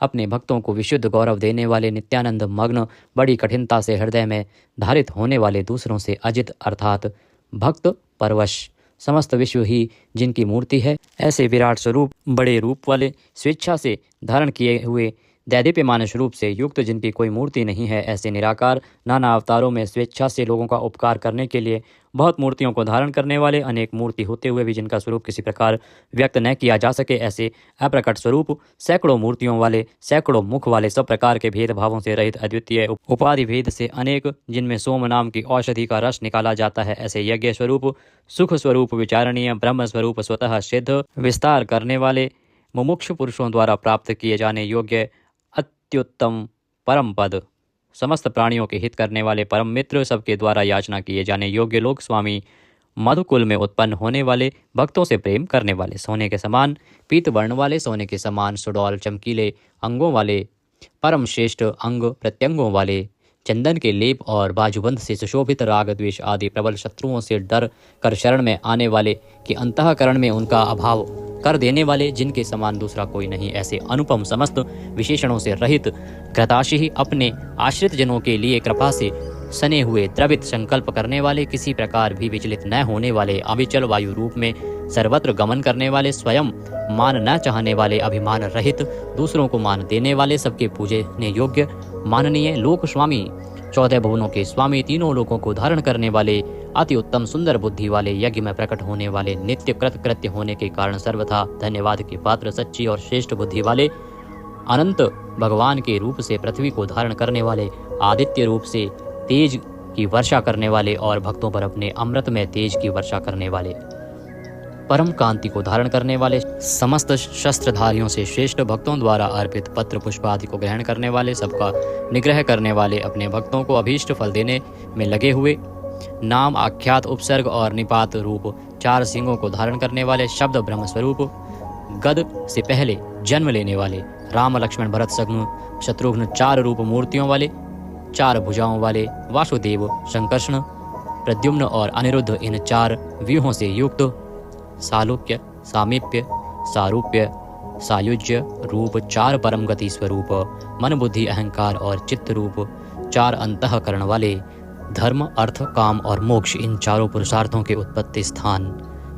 अपने भक्तों को विशुद्ध गौरव देने वाले, नित्यानंद मग्न, बड़ी कठिनता से हृदय में धारित होने वाले, दूसरों से अजित अर्थात भक्त परवश, समस्त विश्व ही जिनकी मूर्ति है, ऐसे विराट स्वरूप, बड़े रूप वाले, स्वेच्छा से धारण किए हुए, दैदीप्यमान स्वरूप से युक्त, जिनकी कोई मूर्ति नहीं है, ऐसे निराकार, नाना अवतारों में स्वेच्छा से लोगों का उपकार करने के लिए बहुत मूर्तियों को धारण करने वाले, अनेक मूर्ति होते हुए भी जिनका स्वरूप किसी प्रकार व्यक्त न किया जा सके, ऐसे अप्रकट स्वरूप, सैकड़ों मूर्तियों वाले, सैकड़ों मुख वाले, सब प्रकार के भेदभावों से रहित, अद्वितीय उपाधि भेद से अनेक, जिनमें सोम नाम की औषधि का रस निकाला जाता है, ऐसे यज्ञ स्वरूप, सुख स्वरूप, विचारणीय, ब्रह्म स्वरूप, स्वतः सिद्ध, विस्तार करने वाले, मुमुक्षु पुरुषों द्वारा प्राप्त किए जाने योग्य अत्युत्तम परम पद, समस्त प्राणियों के हित करने वाले परम मित्र, सबके द्वारा याचना किए जाने योग्य लोक स्वामी, मधुकुल में उत्पन्न होने वाले, भक्तों से प्रेम करने वाले, सोने के समान पीत वर्ण वाले, सोने के समान सुडौल चमकीले अंगों वाले, परम श्रेष्ठ अंग प्रत्यंगों वाले, चंदन के लेप और बाजूबंद से सुशोभित, राग द्वेष आदि प्रबल शत्रुओं से डर कर शरण में आने वाले, कि अंतःकरण में उनका अभाव कर देने वाले, जिनके समान दूसरा कोई नहीं, ऐसे अनुपम समस्त विशेषणों से रहित, कृताशी अपने आश्रित जनों के लिए कृपा से सने हुए, द्रवित संकल्प करने वाले, किसी प्रकार भी विचलित न होने वाले, अविचल वायु रूप में सर्वत्र गमन करने वाले, स्वयं मान न चाहने वाले, अभिमान रहित, दूसरों को मान देने वाले, सबके पूजने योग्य माननीय लोक स्वामी, 14 भुवनों के स्वामी, तीनों लोगों को धारण करने वाले, अति उत्तम सुंदर बुद्धि वाले, यज्ञ में प्रकट होने वाले, नित्य कृत्य होने के कारण सर्वथा धन्यवाद के पात्र, सच्ची और श्रेष्ठ बुद्धि वाले, अनंत भगवान के रूप से पृथ्वी को धारण करने वाले, आदित्य रूप से तेज की वर्षा करने वाले और भक्तों पर अपने अमृत में तेज की वर्षा करने वाले, परम कांति को धारण करने वाले, समस्त शस्त्रधारियों से श्रेष्ठ, भक्तों द्वारा अर्पित पत्र पुष्प आदि को ग्रहण करने वाले, सबका निग्रह करने वाले, अपने भक्तों को अभीष्ट फल देने में लगे हुए, नाम आख्यात उपसर्ग और निपात रूप 4 सिंगों को धारण करने वाले, शब्द ब्रह्म स्वरूप, गद से पहले जन्म लेने वाले, राम लक्ष्मण भरत शत्रुघ्न 4 रूप मूर्तियों वाले, 4 भुजाओं वाले, वासुदेव संकर्षण प्रद्युम्न और अनिरुद्ध, इन 4 व्यूहों से युक्त, सालोक्य सामीप्य सारूप्य सायुज्य रूप 4 परम गति स्वरूप, मन बुद्धि अहंकार और चित्त रूप 4 अंतःकरण वाले, धर्म अर्थ काम और मोक्ष, इन 4 पुरुषार्थों के उत्पत्ति स्थान,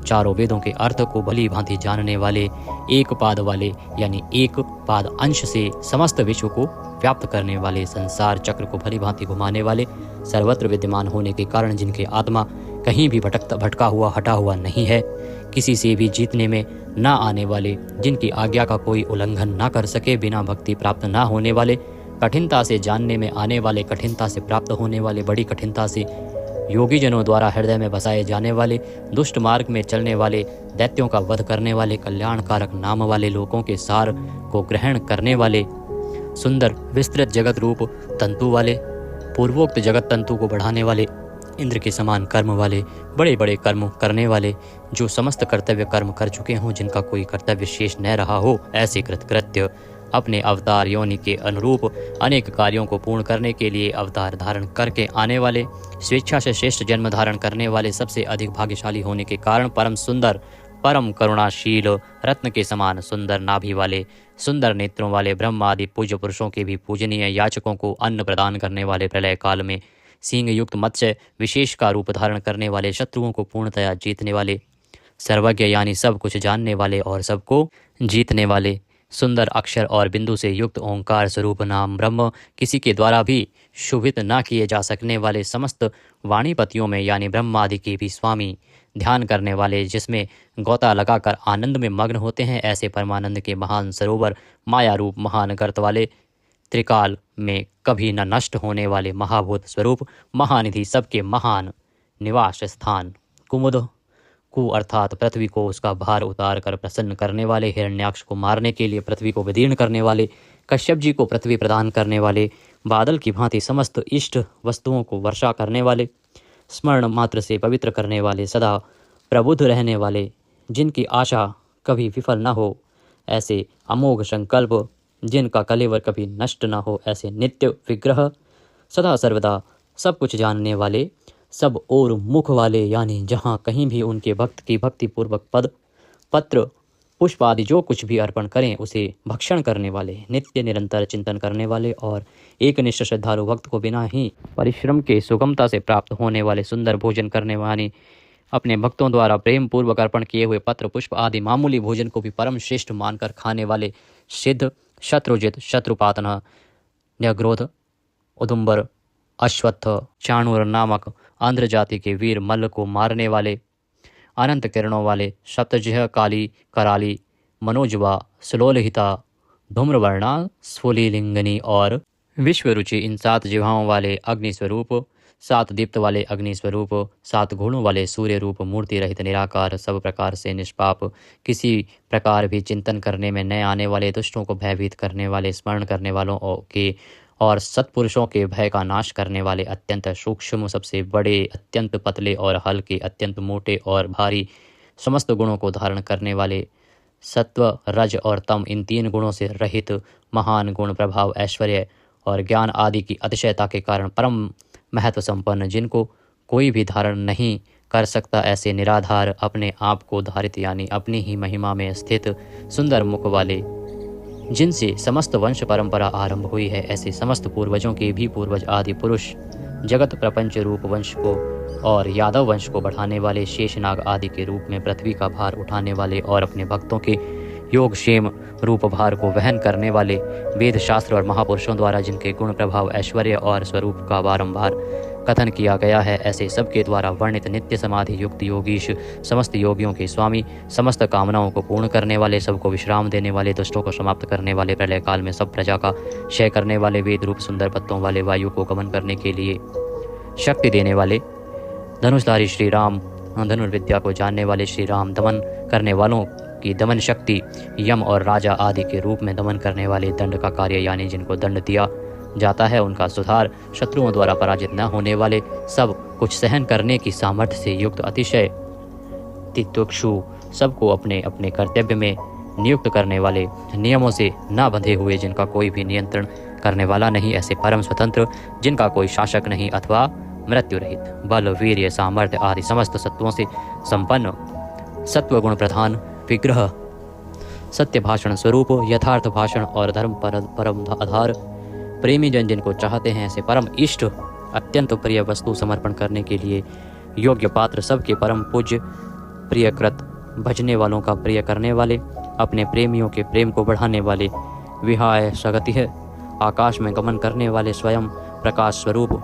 4 वेदों के अर्थ को भली भांति जानने वाले, एक पाद वाले यानी एक पाद अंश से समस्त विश्व को व्याप्त करने वाले, संसार चक्र को भली भांति घुमाने वाले, सर्वत्र विद्यमान होने के कारण जिनके आत्मा कहीं भी भटका हुआ हटा हुआ नहीं है, किसी से भी जीतने में ना आने वाले, जिनकी आज्ञा का कोई उल्लंघन ना कर सके, बिना भक्ति प्राप्त ना होने वाले, कठिनता से जानने में आने वाले, कठिनता से प्राप्त होने वाले, बड़ी कठिनता से योगी जनों द्वारा हृदय में बसाए जाने वाले, दुष्ट मार्ग में चलने वाले, दैत्यों का वध करने वाले, कल्याणकारक नाम वाले, लोगों के सार को ग्रहण करने वाले, सुंदर विस्तृत जगत रूप तंतु वाले, पूर्वोक्त जगत तंतु को बढ़ाने वाले, इंद्र के समान कर्म वाले, बड़े बड़े कर्म करने वाले, जो समस्त कर्तव्य कर्म कर चुके हों, जिनका कोई कर्तव्य शेष न रहा हो, ऐसे कृतकृत्य अपने अवतार योनि के अनुरूप अनेक कार्यों को पूर्ण करने के लिए अवतार धारण करके आने वाले, स्वेच्छा से श्रेष्ठ जन्म धारण करने वाले, सबसे अधिक भाग्यशाली होने के कारण परम सुंदर, परम करुणाशील, रत्न के समान सुंदर नाभि वाले, सुंदर नेत्रों वाले, ब्रह्म आदि पूज्य पुरुषों के भी पूजनीय याचकों को अन्न प्रदान करने वाले, प्रलय काल में सिंह युक्त मत्स्य विशेष का रूप धारण करने वाले, शत्रुओं को पूर्णतया जीतने वाले, सर्वज्ञ यानी सब कुछ जानने वाले और सबको जीतने वाले, सुंदर अक्षर और बिंदु से युक्त ओंकार स्वरूप नाम ब्रह्म, किसी के द्वारा भी शोभित ना किए जा सकने वाले, समस्त वाणीपतियों में यानी ब्रह्म आदि के भी स्वामी, ध्यान करने वाले, जिसमें गोता लगाकर आनंद में मग्न होते हैं, ऐसे परमानंद के महान सरोवर, माया रूप महान गर्त वाले, त्रिकाल में कभी न नष्ट होने वाले महाभूत स्वरूप, महानिधि, सबके महान निवास स्थान, कुमुद कु अर्थात पृथ्वी को उसका भार उतार कर प्रसन्न करने वाले, हिरण्याक्ष को मारने के लिए पृथ्वी को विदीर्ण करने वाले, कश्यप जी को पृथ्वी प्रदान करने वाले, बादल की भांति समस्त इष्ट वस्तुओं को वर्षा करने वाले, स्मरण मात्र से पवित्र करने वाले, सदा प्रबुद्ध रहने वाले, जिनकी आशा कभी विफल न हो, ऐसे अमोघ संकल्प, जिनका कलेवर कभी नष्ट न हो, ऐसे नित्य विग्रह, सदा सर्वदा सब कुछ जानने वाले, सब और मुख वाले, यानी जहाँ कहीं भी उनके भक्त की भक्ति पूर्वक पद पत्र पुष्प आदि जो कुछ भी अर्पण करें उसे भक्षण करने वाले, नित्य निरंतर चिंतन करने वाले और एक निष्ठ श्रद्धालु भक्त को बिना ही परिश्रम के सुगमता से प्राप्त होने वाले, सुंदर भोजन करने वाले, अपने भक्तों द्वारा प्रेम पूर्वक अर्पण किए हुए पत्र पुष्प आदि मामूली भोजन को भी परम श्रेष्ठ मानकर खाने वाले, सिद्ध, शत्रुजित, शत्रुपातन, न्यग्रोध, उदुम्बर, अश्वत्थ, चाणूर नामक आंध्र जाति के वीर मल्ल को मारने वाले, अनंत किरणों वाले, सप्तजिह, काली, कराली, मनोजवा, सुलोलहिता, धूम्रवर्णा, स्फुलिलिंगनी और विश्वरुचि, इन 7 जिह्वाओं वाले अग्नि स्वरूप, 7 दीप्त वाले अग्नि स्वरूप, 7 गुणों वाले सूर्य रूप, मूर्ति रहित निराकार, सब प्रकार से निष्पाप, किसी प्रकार भी चिंतन करने में न आने वाले, दुष्टों को भयभीत करने वाले, स्मरण करने वालों के और सत्पुरुषों के भय का नाश करने वाले, अत्यंत सूक्ष्म, सबसे बड़े, अत्यंत पतले और हल्के, अत्यंत मोटे और भारी, समस्त गुणों को धारण करने वाले, सत्व, रज और तम, इन 3 गुणों से रहित, महान गुण, प्रभाव, ऐश्वर्य और ज्ञान आदि की अतिशयता के कारण परम महत्व संपन्न, जिनको कोई भी धारण नहीं कर सकता, ऐसे निराधार, अपने आप को धारित यानी अपनी ही महिमा में स्थित, सुंदर मुख वाले, जिनसे समस्त वंश परंपरा आरंभ हुई है, ऐसे समस्त पूर्वजों के भी पूर्वज आदि पुरुष, जगत प्रपंच रूप वंश को और यादव वंश को बढ़ाने वाले, शेषनाग आदि के रूप में पृथ्वी का भार उठाने वाले और अपने भक्तों के योगक्षेम रूप भार को वहन करने वाले, वेद शास्त्र और महापुरुषों द्वारा जिनके गुण, प्रभाव, ऐश्वर्य और स्वरूप का बारंबार कथन किया गया है, ऐसे सबके द्वारा वर्णित नित्य समाधि युक्त योगीश, समस्त योगियों के स्वामी, समस्त कामनाओं को पूर्ण करने वाले, सबको विश्राम देने वाले, दुष्टों को समाप्त करने वाले, प्रलय काल में सब प्रजा का क्षय करने वाले, वेद रूप सुंदर पत्तों वाले, वायु को गमन करने के लिए शक्ति देने वाले, धनुषधारी श्री राम, धनुर्विद्या को जानने वाले श्री राम, दमन करने वालों की दमन शक्ति, यम और राजा आदि के रूप में दमन करने वाले, दंड का कार्य यानी जिनको दंड दिया जाता है उनका सुधार, शत्रुओं द्वारा पराजित न होने वाले, सब कुछ सहन करने की सामर्थ्य से युक्त, अतिशय तितिक्षु, सबको अपने अपने कर्तव्य में नियुक्त करने वाले, नियमों से न बंधे हुए, जिनका कोई भी नियंत्रण करने वाला नहीं, ऐसे परम स्वतंत्र, जिनका कोई शासक नहीं अथवा मृत्यु रहित, बल, वीर्य, सामर्थ्य आदि समस्त सत्वों से संपन्न, सत्वगुण प्रधान, विग्रह, सत्य भाषण स्वरूप, यथार्थ भाषण और धर्म परम आधार, प्रेमी जन जिनको चाहते हैं, ऐसे परम इष्ट, अत्यंत प्रिय वस्तु समर्पण करने के लिए योग्य पात्र, सबके परम पूज्य, प्रियकृत, भजने वालों का प्रिय करने वाले, अपने प्रेमियों के प्रेम को बढ़ाने वाले, विहाय सगतिः, आकाश में गमन करने वाले, स्वयं प्रकाश स्वरूप,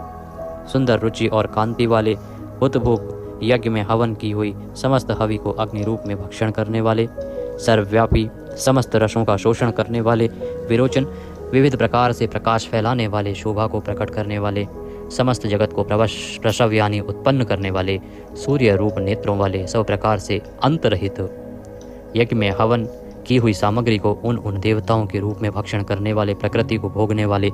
सुंदर रुचि और कांति वाले, हुतभुक यज्ञ में हवन की हुई समस्त हवि को अग्नि रूप में भक्षण करने वाले, सर्वव्यापी, समस्त रसों का शोषण करने वाले, विरोचन, विविध प्रकार से प्रकाश फैलाने वाले, शोभा को प्रकट करने वाले, समस्त जगत को प्रसव यानी उत्पन्न करने वाले, सूर्य रूप नेत्रों वाले, सब प्रकार से अंतरहित, यज्ञ में हवन की हुई सामग्री को उन देवताओं के रूप में भक्षण करने वाले, प्रकृति को भोगने वाले,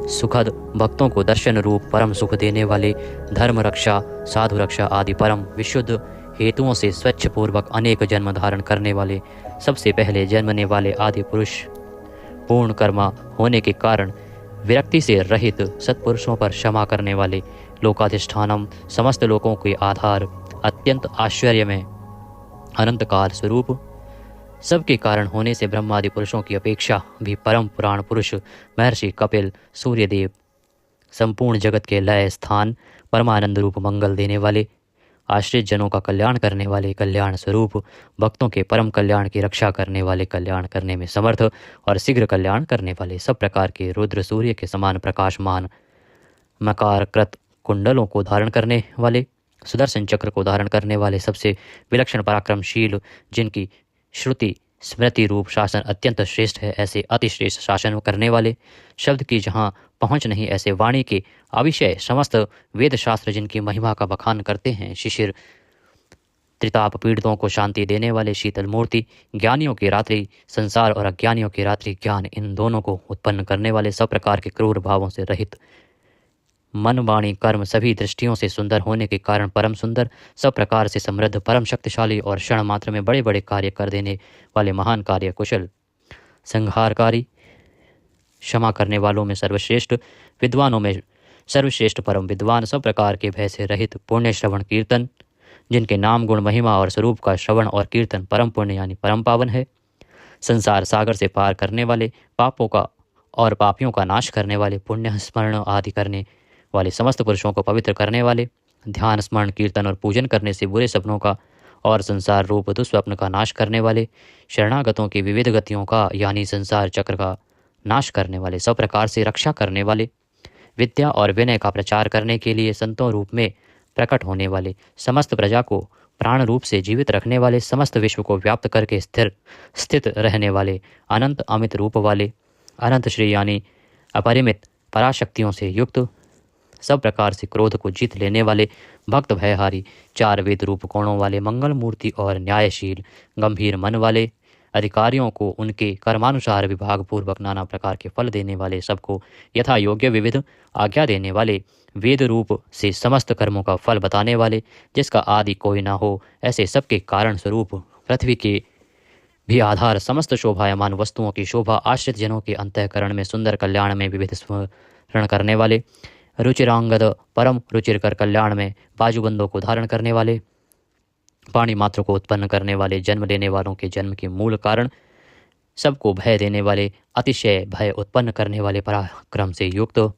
सुखद, भक्तों को दर्शन रूप परम सुख देने वाले, धर्म रक्षा, साधु रक्षा आदि परम विशुद्ध हेतुओं से स्वच्छ पूर्वक अनेक जन्म धारण करने वाले, सबसे पहले जन्मने वाले आदि पुरुष, पूर्ण कर्मा होने के कारण विरक्ति से रहित सत्पुरुषों पर क्षमा करने वाले, लोकाधिष्ठानम, समस्त लोकों के आधार, अत्यंत आश्चर्य में अनंत काल स्वरूप, सबके कारण होने से ब्रह्मादि पुरुषों की अपेक्षा भी परम पुराण पुरुष महर्षि कपिल, सूर्यदेव, संपूर्ण जगत के लय स्थान, परमानंद रूप मंगल देने वाले, आश्रित जनों का कल्याण करने वाले, कल्याण स्वरूप, भक्तों के परम कल्याण की रक्षा करने वाले, कल्याण करने में समर्थ और शीघ्र कल्याण करने वाले, सब प्रकार के रुद्र सूर्य के समान प्रकाशमान मकारकृत कुंडलों को धारण करने वाले, सुदर्शन चक्र को धारण करने वाले, सबसे विलक्षण पराक्रमशील, जिनकी श्रुति स्मृति रूप शासन अत्यंत श्रेष्ठ है, ऐसे अतिश्रेष्ठ शासन करने वाले, शब्द की जहाँ पहुँच नहीं ऐसे वाणी के अविषय समस्त वेद शास्त्र जिनकी महिमा का बखान करते हैं, शिशिर त्रिताप पीड़ितों को शांति देने वाले, शीतल मूर्ति, ज्ञानियों की रात्रि संसार और अज्ञानियों की रात्रि ज्ञान, इन दोनों को उत्पन्न करने वाले, सब प्रकार के क्रूर भावों से रहित, मन वाणी कर्म सभी दृष्टियों से सुंदर होने के कारण परम सुंदर, सब प्रकार से समृद्ध, परम शक्तिशाली और क्षण मात्र में बड़े बड़े कार्य कर देने वाले, महान कार्य कुशल, संहारकारी, क्षमा करने वालों में सर्वश्रेष्ठ, विद्वानों में सर्वश्रेष्ठ परम विद्वान, सब प्रकार के भय से रहित, पुण्य श्रवण कीर्तन, जिनके नाम गुण महिमा और स्वरूप का श्रवण और कीर्तन परम पुण्य यानी परम पावन है, संसार सागर से पार करने वाले, पापों का और पापियों का नाश करने वाले, पुण्य स्मरण आदि करने वाले, समस्त पुरुषों को पवित्र करने वाले, ध्यान स्मरण कीर्तन और पूजन करने से बुरे सपनों का और संसार रूप दुस्वप्न का नाश करने वाले, शरणागतों की विविध गतियों का यानी संसार चक्र का नाश करने वाले, सब प्रकार से रक्षा करने वाले, विद्या और विनय का प्रचार करने के लिए संतों रूप में प्रकट होने वाले, समस्त प्रजा को प्राण रूप से जीवित रखने वाले, समस्त विश्व को व्याप्त करके स्थित रहने वाले, अनंत अमित रूप वाले, अनंत श्री यानी अपरिमित पराशक्तियों से युक्त, सब प्रकार से क्रोध को जीत लेने वाले, भक्त भयहारी, चार वेद रूप कोणों वाले, मंगल मूर्ति और न्यायशील, गंभीर मन वाले, अधिकारियों को उनके कर्मानुसार विभाग पूर्वक नाना प्रकार के फल देने वाले, सबको यथा योग्य विविध आज्ञा देने वाले, वेद रूप से समस्त कर्मों का फल बताने वाले, जिसका आदि कोई ना हो, ऐसे सबके कारण स्वरूप, पृथ्वी के भी आधार, समस्त शोभायमान वस्तुओं की शोभा, आश्रित जनों के अंतःकरण में सुंदर कल्याण में विविध स्मरण करने वाले, रुचिरांगद परम रुचिरकर कल्याण में बाजूबंदों को धारण करने वाले, पाणी मात्र को उत्पन्न करने वाले, जन्म लेने वालों के जन्म के मूल कारण, सबको भय देने वाले, अतिशय भय उत्पन्न करने वाले, पराक्रम से युक्त,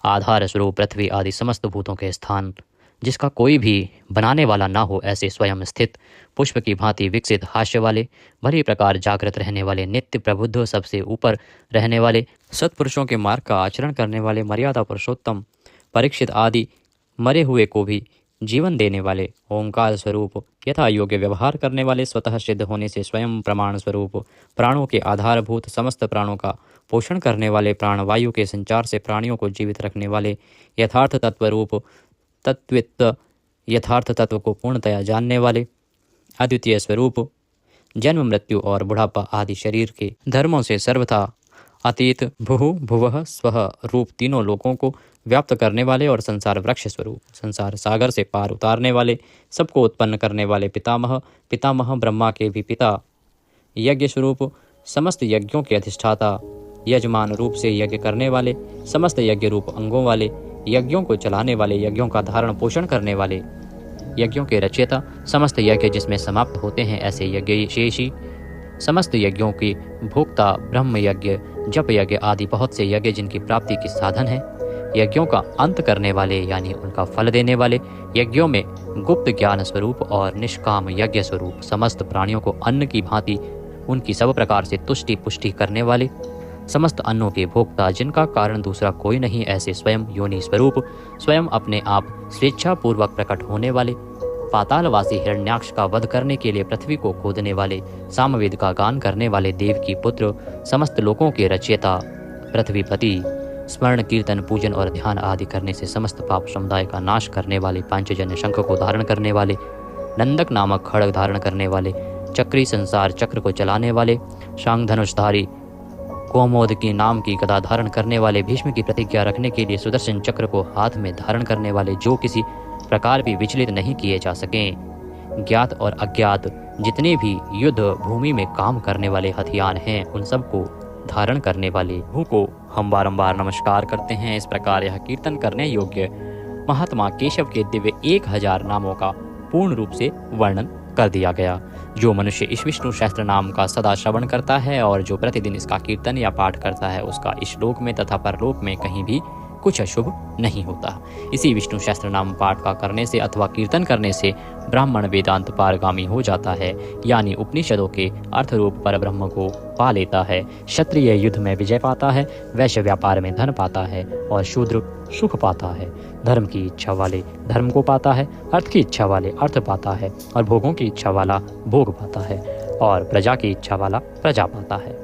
आधार स्वरूप पृथ्वी आदि समस्त भूतों के स्थान, जिसका कोई भी बनाने वाला ना हो, ऐसे स्वयं स्थित, पुष्प की भांति विकसित, हास्य वाले, भली प्रकार जागृत रहने वाले, नित्य प्रबुद्ध, सबसे ऊपर रहने वाले, सत्पुरुषों के मार्ग का आचरण करने वाले, मर्यादा पुरुषोत्तम, परीक्षित आदि मरे हुए को भी जीवन देने वाले, ओंकार स्वरूप, यथा योग्य व्यवहार करने वाले, स्वतः सिद्ध होने से स्वयं प्रमाण स्वरूप, प्राणों के आधारभूत, समस्त प्राणों का पोषण करने वाले, प्राणवायु के संचार से प्राणियों को जीवित रखने वाले, यथार्थ तत्वरूप, तत्वित्त, यथार्थ तत्व को पूर्णतया जानने वाले, अद्वितीय स्वरूप, जन्म मृत्यु और बुढ़ापा आदि शरीर के धर्मों से सर्वथा अतीत, भुः भुवः स्वः रूप तीनों लोकों को व्याप्त करने वाले और संसार वृक्ष स्वरूप, संसार सागर से पार उतारने वाले, सबको उत्पन्न करने वाले, पितामह, पितामह ब्रह्मा के भी पिता, यज्ञ स्वरूप, समस्त यज्ञों के अधिष्ठाता, यजमान रूप से यज्ञ करने वाले, समस्त यज्ञ रूप अंगों वाले, यज्ञों को चलाने वाले, यज्ञों का धारण पोषण करने वाले, यज्ञों के रचयिता, समस्त यज्ञ जिसमें समाप्त होते हैं ऐसे यज्ञ शेषी, समस्त यज्ञों की भोक्ता, ब्रह्म यज्ञ, जप यज्ञ आदि बहुत से यज्ञ जिनकी प्राप्ति के साधन है, यज्ञों का अंत करने वाले यानी उनका फल देने वाले, यज्ञों में गुप्त ज्ञान स्वरूप और निष्काम यज्ञ स्वरूप, समस्त प्राणियों को अन्न की भांति उनकी सब प्रकार से तुष्टि पुष्टि करने वाले, समस्त अन्नों के भोक्ता, जिनका कारण दूसरा कोई नहीं, ऐसे स्वयं योनि स्वरूप, स्वयं अपने आप स्वेच्छा पूर्वक प्रकट होने वाले, पातालवासी हिरण्याक्ष का वध करने के लिए पृथ्वी को खोदने वाले, सामवेद का गान करने वाले देव की पुत्र, समस्त लोकों के रचयिता, पृथ्वीपति, स्मरण कीर्तन पूजन और ध्यान आदि करने से समस्त पाप समुदाय का नाश करने वाले, पांचजन्य शंख को धारण करने वाले, नंदक नामक खड़ग धारण करने वाले, चक्री संसार चक्र को चलाने वाले, शांग धनुषधारी, कौमोद की नाम की गदा धारण करने वाले, भीष्म की प्रतिज्ञा रखने के लिए सुदर्शन चक्र को हाथ में धारण करने वाले, जो किसी प्रकार भी विचलित नहीं किए जा सकें, ज्ञात और अज्ञात जितने भी युद्ध भूमि में काम करने वाले हथियार हैं, उन सबको धारण करने वाले प्रभु को हम बारंबार नमस्कार करते हैं। इस प्रकार यह कीर्तन करने योग्य महात्मा केशव के दिव्य 1000 नामों का पूर्ण रूप से वर्णन कर दिया गया। जो मनुष्य इस विष्णु सहस्त्र नाम का सदा श्रवण करता है और जो प्रतिदिन इसका कीर्तन या पाठ करता है, उसका इस लोक में तथा परलोक में कहीं भी कुछ अशुभ नहीं होता। इसी विष्णु सहस्त्र नाम पाठ का करने से अथवा कीर्तन करने से ब्राह्मण वेदांत पारगामी हो जाता है, यानी उपनिषदों के अर्थ रूप पर ब्रह्म को पा लेता है। क्षत्रिय युद्ध में विजय पाता है, वैश्य व्यापार में धन पाता है और शूद्र सुख पाता है। धर्म की इच्छा वाले धर्म को पाता है, अर्थ की इच्छा वाले अर्थ पाता है और भोगों की इच्छा वाला भोग पाता है और प्रजा की इच्छा वाला प्रजा पाता है।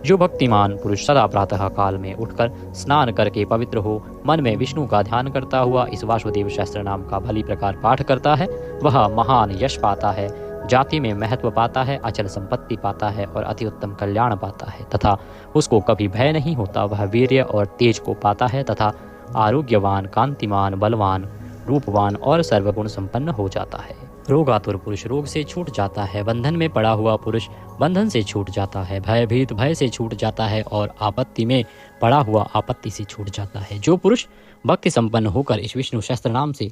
जो भक्तिमान पुरुष सदा प्रातः काल में उठकर स्नान करके पवित्र हो, मन में विष्णु का ध्यान करता हुआ इस वासुदेव सहस्त्र नाम का भली प्रकार पाठ करता है, वह महान यश पाता है, जाति में महत्व पाता है, अचल संपत्ति पाता है और अति उत्तम कल्याण पाता है तथा उसको कभी भय नहीं होता। वह वीर्य और तेज को पाता है तथा आरोग्यवान, कांतिमान, बलवान, रूपवान और सर्वगुण संपन्न हो जाता है। रोगातुर पुरुष रोग से छूट जाता है, बंधन में पड़ा हुआ पुरुष बंधन से छूट जाता है, भयभीत भय से छूट जाता है और आपत्ति में पड़ा हुआ आपत्ति से छूट जाता है। जो पुरुष भक्ति संपन्न होकर इस विष्णु सहस्त्र नाम से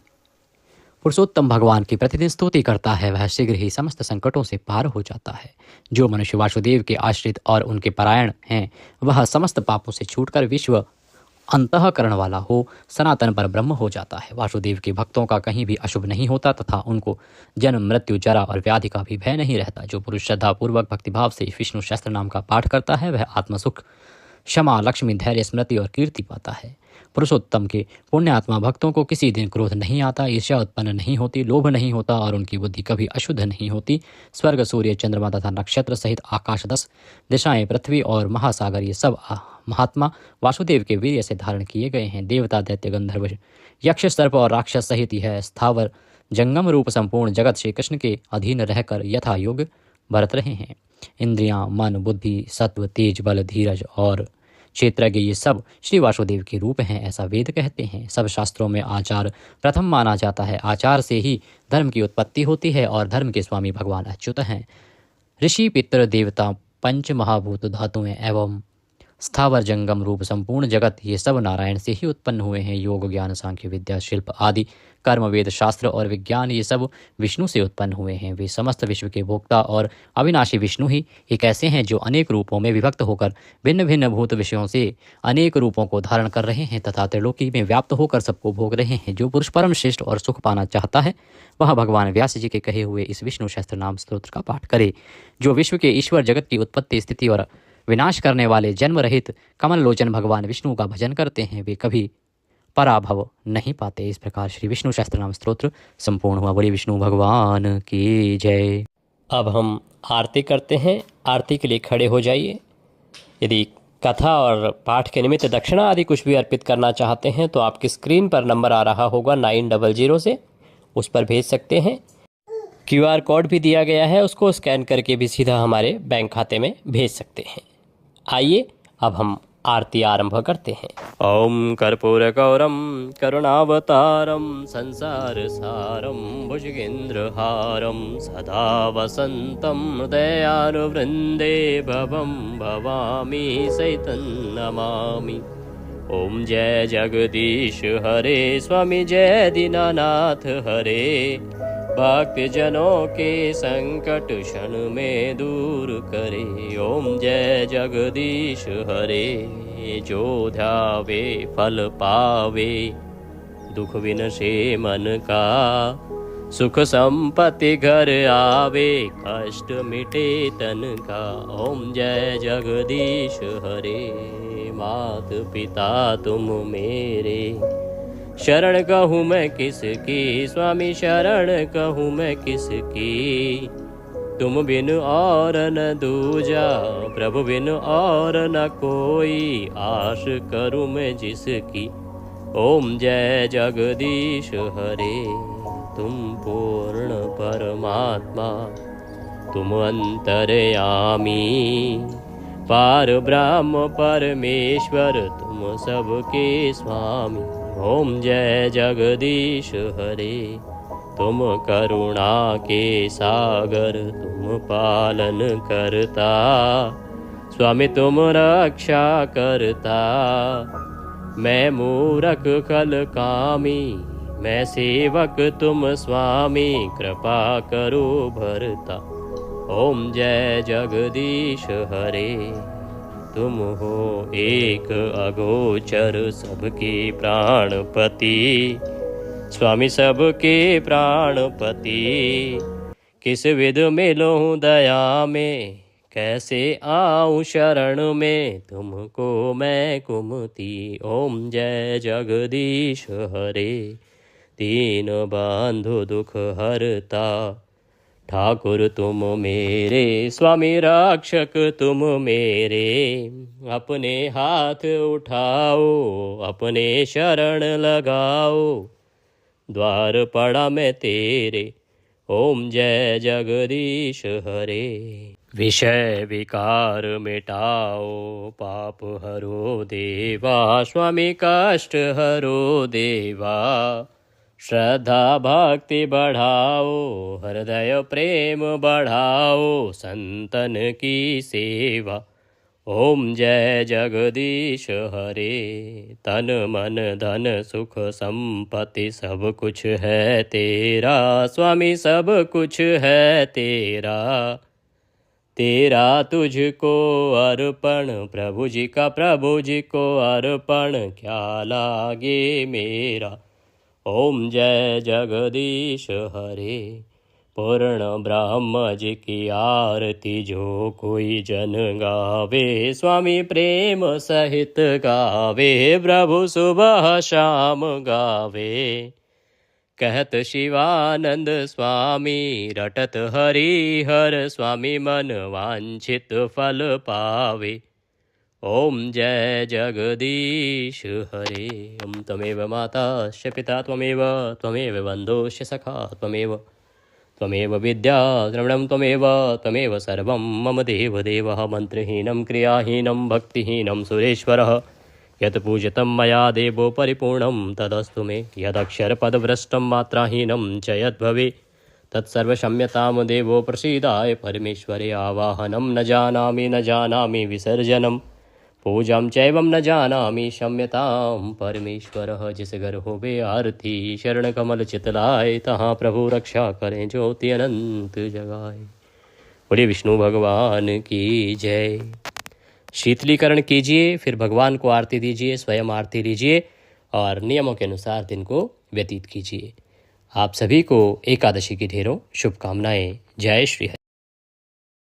पुरुषोत्तम भगवान की प्रतिदिन स्तुति करता है, वह शीघ्र ही समस्त संकटों से पार हो जाता है। जो मनुष्य वासुदेव के आश्रित और उनके परायण हैं, वह समस्त पापों से छूटकर विश्व अंतःकरण वाला हो, सनातन पर ब्रह्म हो जाता है। वासुदेव के भक्तों का कहीं भी अशुभ नहीं होता तथा उनको जन्म, मृत्यु, जरा और व्याधि का भी भय नहीं रहता। जो पुरुष श्रद्धा पूर्वक भक्तिभाव से विष्णु सहस्त्र नाम का पाठ करता है, वह आत्मसुख, क्षमा, लक्ष्मी, धैर्य, स्मृति और कीर्ति पाता है। पुरुषोत्तम के पुण्यात्मा भक्तों को किसी दिन क्रोध नहीं आता, ईर्ष्या उत्पन्न नहीं होती, लोभ नहीं होता और उनकी बुद्धि कभी अशुद्ध नहीं होती। स्वर्ग, सूर्य, चंद्रमा तथा नक्षत्र सहित आकाश, 10 दिशाएं, पृथ्वी और महासागर, ये सब महात्मा वासुदेव के वीर्य से धारण किए गए हैं। देवता, दैत्य, गंधर्व, यक्ष, सर्प और राक्षस सहित यह स्थावर जंगम रूप संपूर्ण जगत श्री कृष्ण के अधीन रहकर यथा योग बरत रहे हैं। इंद्रियां, मन, बुद्धि, सत्व, तेज, बल, धीरज और क्षेत्रज्ञ, ये सब श्री वासुदेव के रूप हैं, ऐसा वेद कहते हैं। सब शास्त्रों में आचार प्रथम माना जाता है। आचार से ही धर्म की उत्पत्ति होती है और धर्म के स्वामी भगवान अच्युत हैं। ऋषि, पितर, देवता, पंच महाभूत धातुएं एवं स्थावर जंगम रूप संपूर्ण जगत, ये सब नारायण से ही उत्पन्न हुए हैं। योग, ज्ञान, सांख्य, विद्या, शिल्प आदि कर्म, वेद, शास्त्र और विज्ञान, ये सब विष्णु से उत्पन्न हुए हैं। वे समस्त विश्व के भोक्ता और अविनाशी विष्णु ही एक ऐसे हैं जो अनेक रूपों में विभक्त होकर भिन्न भिन्न भूत विषयों से अनेक रूपों को धारण कर रहे हैं तथा त्रिलोकी में व्याप्त होकर सबको भोग रहे हैं। जो पुरुष परम श्रेष्ठ और सुख पाना चाहता है, वह भगवान व्यास जी के कहे हुए इस विष्णु सहस्त्र नाम स्तोत्र का पाठ करे। जो विश्व के ईश्वर, जगत की उत्पत्ति, स्थिति और विनाश करने वाले जन्म रहित कमल लोचन भगवान विष्णु का भजन करते हैं, वे कभी पराभव नहीं पाते। इस प्रकार श्री विष्णु सहस्त्र नाम स्तोत्र संपूर्ण हुआ। बड़ी विष्णु भगवान की जय। अब हम आरती करते हैं। आरती के लिए खड़े हो जाइए। यदि कथा और पाठ के निमित्त दक्षिणा आदि कुछ भी अर्पित करना चाहते हैं तो आपकी स्क्रीन पर नंबर आ रहा होगा 900 से, उस पर भेज सकते हैं। QR कोड भी दिया गया है, उसको स्कैन करके भी सीधा हमारे बैंक खाते में भेज सकते हैं। आइए अब हम आरती आरंभ करते हैं। ओम कर्पूर गौरम करुणावतारम संसार सारम भुजगेंद्रहारम सदा वसंतम हृदयानुवृंदे भवम भवामी सहितं नमामि। ओम जय जगदीश हरे, स्वामी जय दीनानाथ हरे, भक्त जनों के संकट क्षण में दूर करे। ओम जय जगदीश हरे, जो ध्यावे फल पावे, दुख विनशे मन का, सुख संपत्ति घर आवे, कष्ट मिटे तन का। ओम जय जगदीश हरे, मात पिता तुम मेरे, शरण कहूँ मैं किसकी स्वामी, शरण कहूँ मैं किसकी। तुम बिन और न दूजा प्रभु, बिन और न कोई, आश करूँ मैं जिसकी। ओम जय जगदीश हरे। तुम पूर्ण परमात्मा, तुम अंतर्यामी, पार ब्रह्म परमेश्वर, तुम सबके स्वामी। ओम जय जगदीश हरे। तुम करुणा के सागर, तुम पालन करता, स्वामी तुम रक्षा करता। मैं मूरख कल कामी, मैं सेवक तुम स्वामी, कृपा करो भरता। ओम जय जगदीश हरे। तुम हो एक अगोचर, सबके प्राणपति, स्वामी सबके प्राणपति। किस विध मिलूं दया में, कैसे आऊं शरण में, तुमको मैं कुमति। ओम जय जगदीश हरे। दीन बंधु दुख हरता, ठाकुर तुम मेरे, स्वामी रक्षक तुम मेरे। अपने हाथ उठाओ, अपने शरण लगाओ, द्वार पड़ा मैं तेरे। ओम जय जगदीश हरे। विषय विकार मिटाओ, पाप हरो देवा, स्वामी कष्ट हरो देवा। श्रद्धा भक्ति बढ़ाओ, हृदय प्रेम बढ़ाओ, संतन की सेवा। ओम जय जगदीश हरे। तन मन धन सुख संपत्ति सब कुछ है तेरा, स्वामी सब कुछ है तेरा। तेरा तुझको अर्पण, प्रभु जी का प्रभु जी को अर्पण, क्या लागे मेरा। ओम जय जगदीश हरे। पूर्ण ब्रह्म जी की आरती जो कोई जन गावे, स्वामी प्रेम सहित गावे, प्रभु सुबह शाम गावे। कहत शिवानंद स्वामी, रटत हरि हर, स्वामी मन वांछित फल पावे। ओम जय जगदीश हरे। ओम त्वमेव माता च पिता त्वमेव, त्वमेव बन्धुश्च सखा त्वमेव, त्वमेव विद्या द्रविणं त्वमेव, त्वमेव सर्वं मम देवदेवः। मन्त्रहीनं क्रियाहीनं भक्तिहीनं सुरेश्वरः। यत् पूजितं मया देवो परिपूर्णं तदस्तु मे। यदक्षरपदभ्रष्टं मात्राहीनं च यद्भवे, तत्सर्वक्षम्यतां देवो प्रसीदाय परमेश्वरे। आवाहनं न जानामि विसर्जनं, पूजां चैवं न जानामि क्षम्यतां परमेश्वरः। जिस घर होवे आरती, शरण कमल चितलाय, तहाँ प्रभु रक्षा करें ज्योति अनंत जगाए। बोलिए विष्णु भगवान की जय। शीतलीकरण कीजिए, फिर भगवान को आरती दीजिए, स्वयं आरती लीजिए और नियमों के अनुसार दिन को व्यतीत कीजिए। आप सभी को एकादशी की ढेरों शुभकामनाएं। जय श्री हरि।